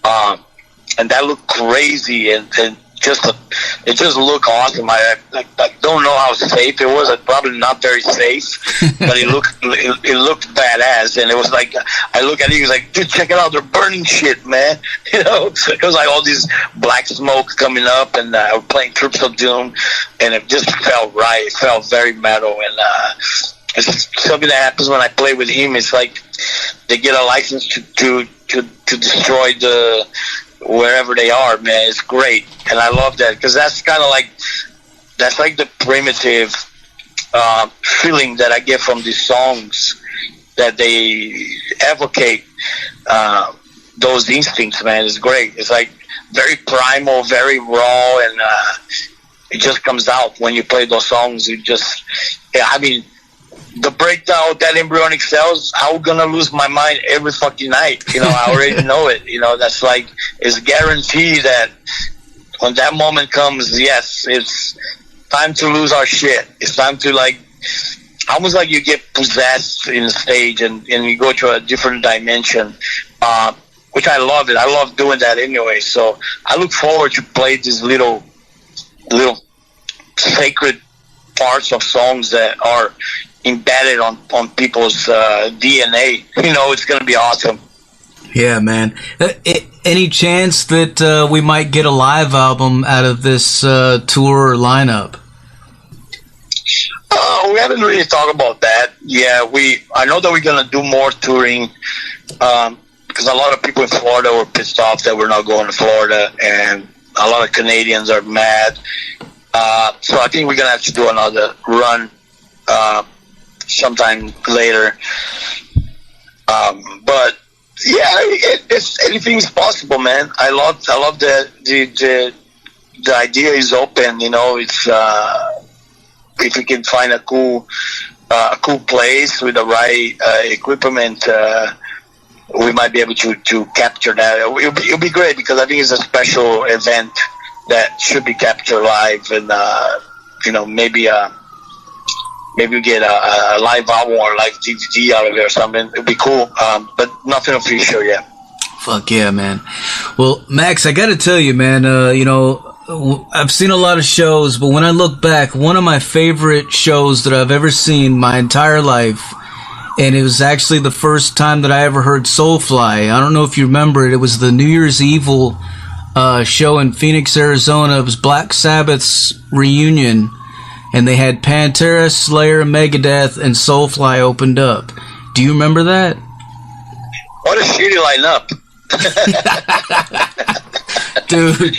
and that looked crazy, and it just looked awesome. I don't know how safe it was. Probably not very safe, but it looked badass. And it was like, I look at it, he was like, dude, check it out, they're burning shit, man. You know, it was like all this black smoke coming up, and we're playing Troops of Doom, and it just felt right. It felt very metal, and it's something that happens when I play with him. It's like they get a license to destroy wherever they are, man. It's great, and I love that, because that's kind of like, that's like the primitive feeling that I get from these songs, that they evocate those instincts, man. It's great. It's like very primal, very raw, and it just comes out when you play those songs. You just, I mean, the breakdown of that embryonic cells, I'm gonna lose my mind every fucking night. You know, I already know it. You know, that's like, it's guaranteed that when that moment comes, yes, it's time to lose our shit. It's time to, like, almost like you get possessed in the stage and you go to a different dimension, which I love it. I love doing that anyway. So I look forward to play these little sacred parts of songs that are embedded on people's DNA. You know, it's going to be awesome. Yeah, man. Any chance that we might get a live album out of this tour lineup? We haven't really talked about that. Yeah, I know that we're going to do more touring, because a lot of people in Florida were pissed off that we're not going to Florida, and a lot of Canadians are mad. So I think we're going to have to do another run sometime later. But yeah, anything's possible, man. I love that the idea is open. You know, it's if we can find a cool place with the right equipment, we might be able to capture that. It'll be great, because I think it's a special event that should be captured live, and you know, maybe we get a live album or a live DVD out of it or something. It'd be cool, but nothing official yet. Fuck yeah, man. Well, Max, I gotta tell you, man, you know, I've seen a lot of shows, but when I look back, one of my favorite shows that I've ever seen my entire life, and it was actually the first time that I ever heard Soulfly. I don't know if you remember it. It was the New Year's Evil show in Phoenix, Arizona. It was Black Sabbath's reunion, and they had Pantera, Slayer, Megadeth, and Soulfly opened up. Do you remember that? What a shitty lineup. Dude.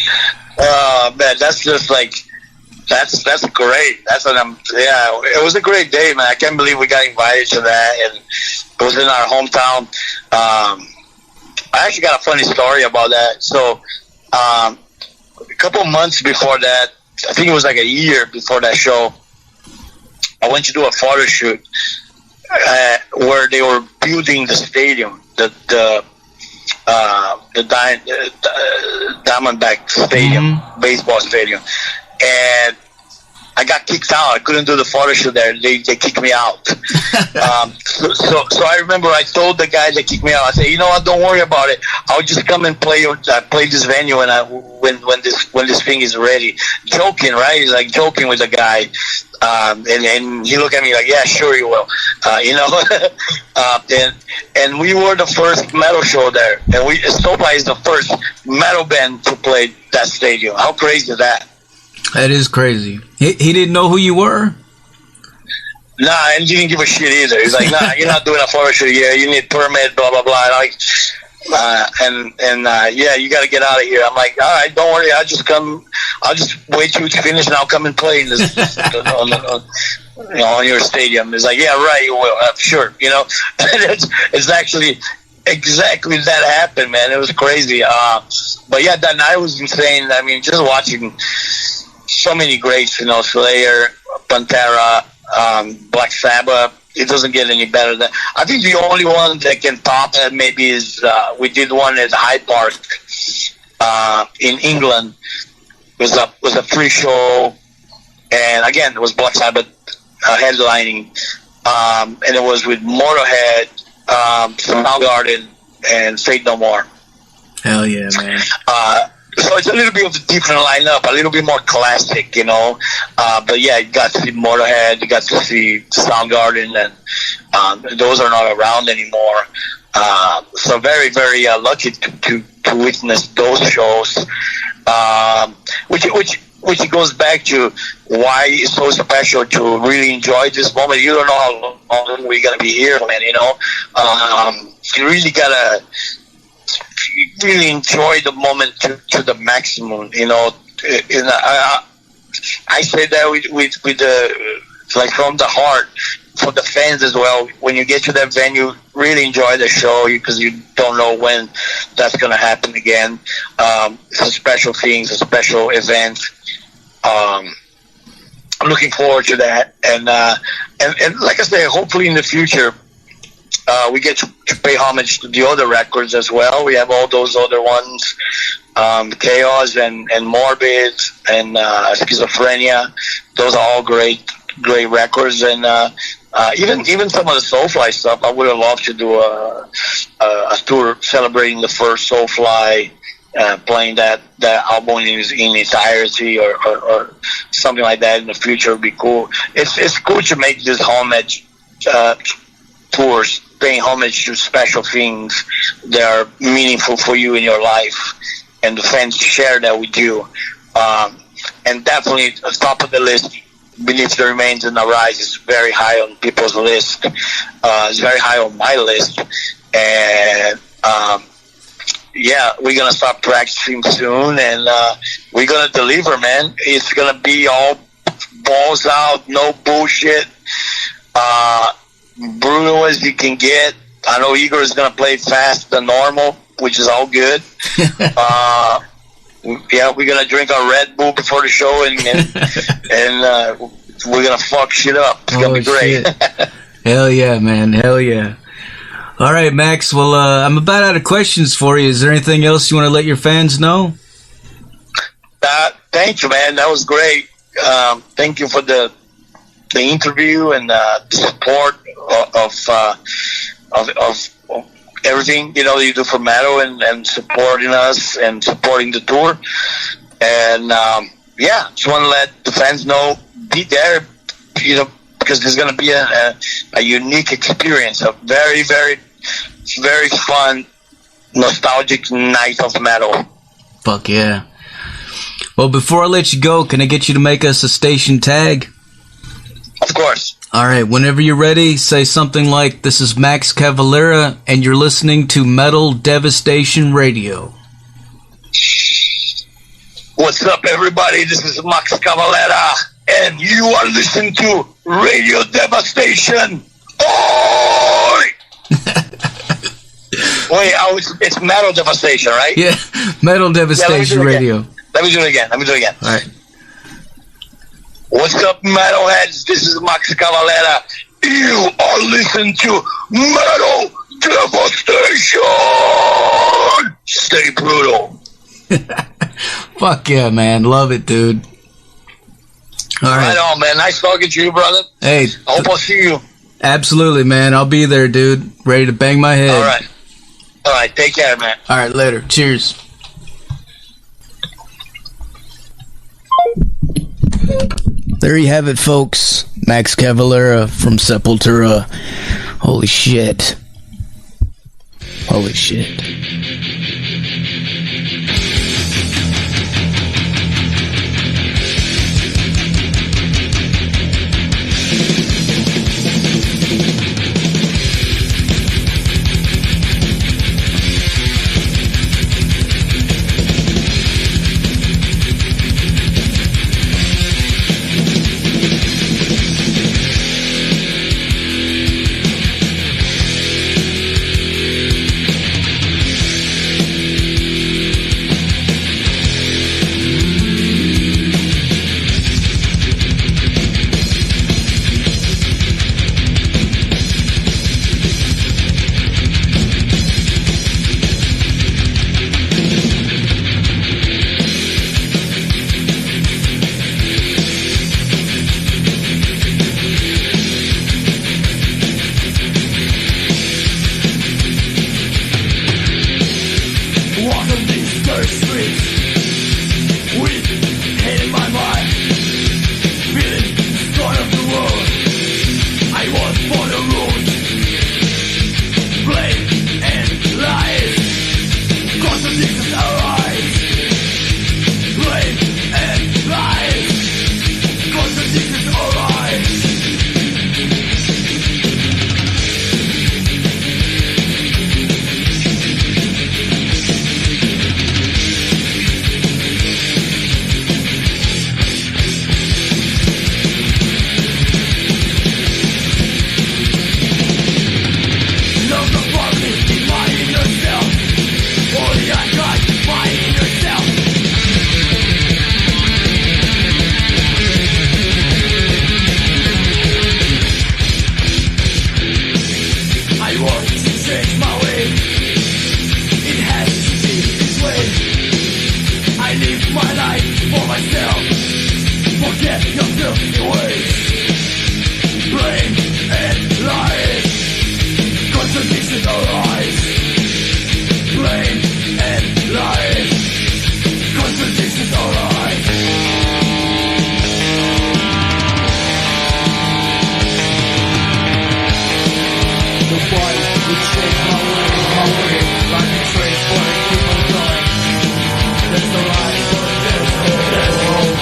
Oh, man, that's just like, that's great. It was a great day, man. I can't believe we got invited to that, and it was in our hometown. I actually got a funny story about that. So, a couple of months before that, I think it was like a year before that show, I went to do a photo shoot where they were building the stadium, the Diamondback Stadium, baseball stadium, and I got kicked out. I couldn't do the photo shoot there. They kicked me out. So I remember I told the guy that kicked me out, I said, you know what, don't worry about it. I'll just come and play this venue when this thing is ready. Joking, right? He's like joking with the guy. And he looked at me like, yeah, sure you will. And we were the first metal show there. And Soulfy is the first metal band to play that stadium. How crazy is that? That is crazy. He didn't know who you were? Nah, and he didn't give a shit either. He's like, nah, you're not doing a photo shoot here. You need permit, blah, blah, blah. And yeah, you got to get out of here. I'm like, all right, don't worry. I'll just wait till you finish and I'll come and play in this, on your stadium. It's like, yeah, right, you will. Sure, it's actually exactly that happened, man. It was crazy. But yeah, that night was insane. I mean, just watching so many greats, Slayer, Pantera, Black Sabbath. It doesn't get any better than. I think the only one that can top that maybe is we did one at Hyde Park in England. It was a free show, and again it was Black Sabbath headlining, and it was with Motorhead, Soundgarden, and Fate No More. Hell yeah, man. So it's a little bit of a different lineup, a little bit more classic, But yeah, you got to see Motorhead, you got to see Soundgarden, and those are not around anymore. So very, very lucky to witness those shows, which goes back to why it's so special to really enjoy this moment. You don't know how long we're gonna be here, man. You really gotta really enjoy the moment to the maximum. I say that with like from the heart, for the fans as well. When you get to that venue, really enjoy the show because you don't know when that's going to happen again. It's a special thing, it's a special event. I'm looking forward to that, and like I say, hopefully in the future we get to pay homage to the other records as well. We have all those other ones, Chaos and Morbid and Schizophrenia. Those are all great records, and even some of the Soulfly stuff. I would have loved to do a tour celebrating the first Soulfly, playing that album in its entirety, or something like that in the future would be cool. It's cool to make this homage tours, paying homage to special things that are meaningful for you in your life, and the fans share that with you. And definitely at the top of the list, Beneath the Remains and Arise is very high on people's list. It's very high on my list. And yeah, we're going to start practicing soon, and we're going to deliver, man. It's going to be all balls out, no bullshit. Brutal as you can get. I know Igor is going to play fast than normal, which is all good. Yeah, we're going to drink our Red Bull before the show, and we're going to fuck shit up. It's going to be great. Hell yeah, man. Hell yeah. All right, Max. Well, I'm about out of questions for you. Is there anything else you want to let your fans know? Thank you, man. That was great. Thank you for the interview and the support of everything you do for metal, and supporting us and supporting the tour. And yeah, just want to let the fans know, be there, because there's going to be a unique experience, a very, very, very fun, nostalgic night of metal. Fuck yeah. Well, before I let you go, can I get you to make us a station tag? Of course. All right, whenever you're ready, say something like, "This is Max Cavalera, and you're listening to Metal Devastation Radio." What's up, everybody? This is Max Cavalera, and you are listening to Radio Devastation. Oi! Wait, it's Metal Devastation, right? Yeah, Metal Devastation Radio. Let me do it again. All right. What's up, metalheads? This is Max Cavalera. You are listening to Metal Devastation. Stay brutal. Fuck yeah, man. Love it, dude. All right. Right on, man. Nice talking to you, brother. Hey. I hope I'll see you. Absolutely, man. I'll be there, dude. Ready to bang my head. All right. Take care, man. All right. Later. Cheers. There you have it, folks. Max Cavalera from Septultura. Holy shit. Holy shit. That's the life, there's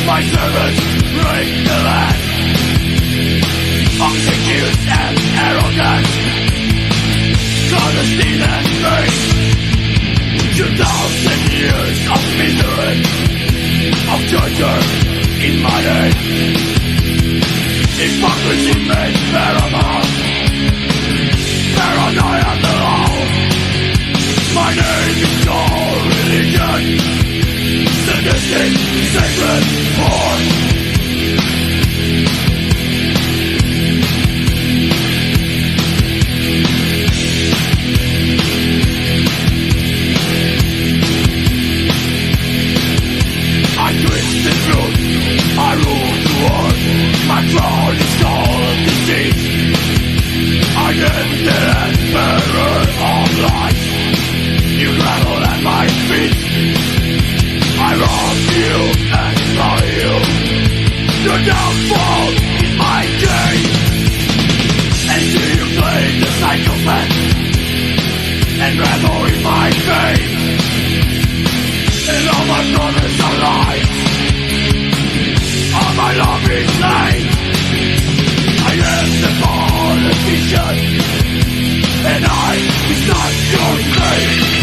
My servants break the land. Execute and arrogant, clandestine and fake. 2,000 years of misery, of torture in my name. Hypocrisy made paramount, paranoia the law. My name is called religion, sadistic, sacred war. I twist the truth, I rule the world. My crown is called disease. I am the emperor of life. You rattle at my feet. I rob you and follow you. Your downfall is my game. And do you play the psychopath and revel in my fame? And all my brothers are lies. All my love is slain. I am the politician, and I is not your slave.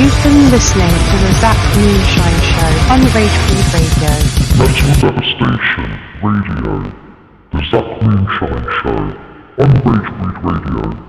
You've been listening to the Zach Moonshine Show on Ragebreed Radio. Metal Devastation Radio. The Zach Moonshine Show on Ragebreed Radio.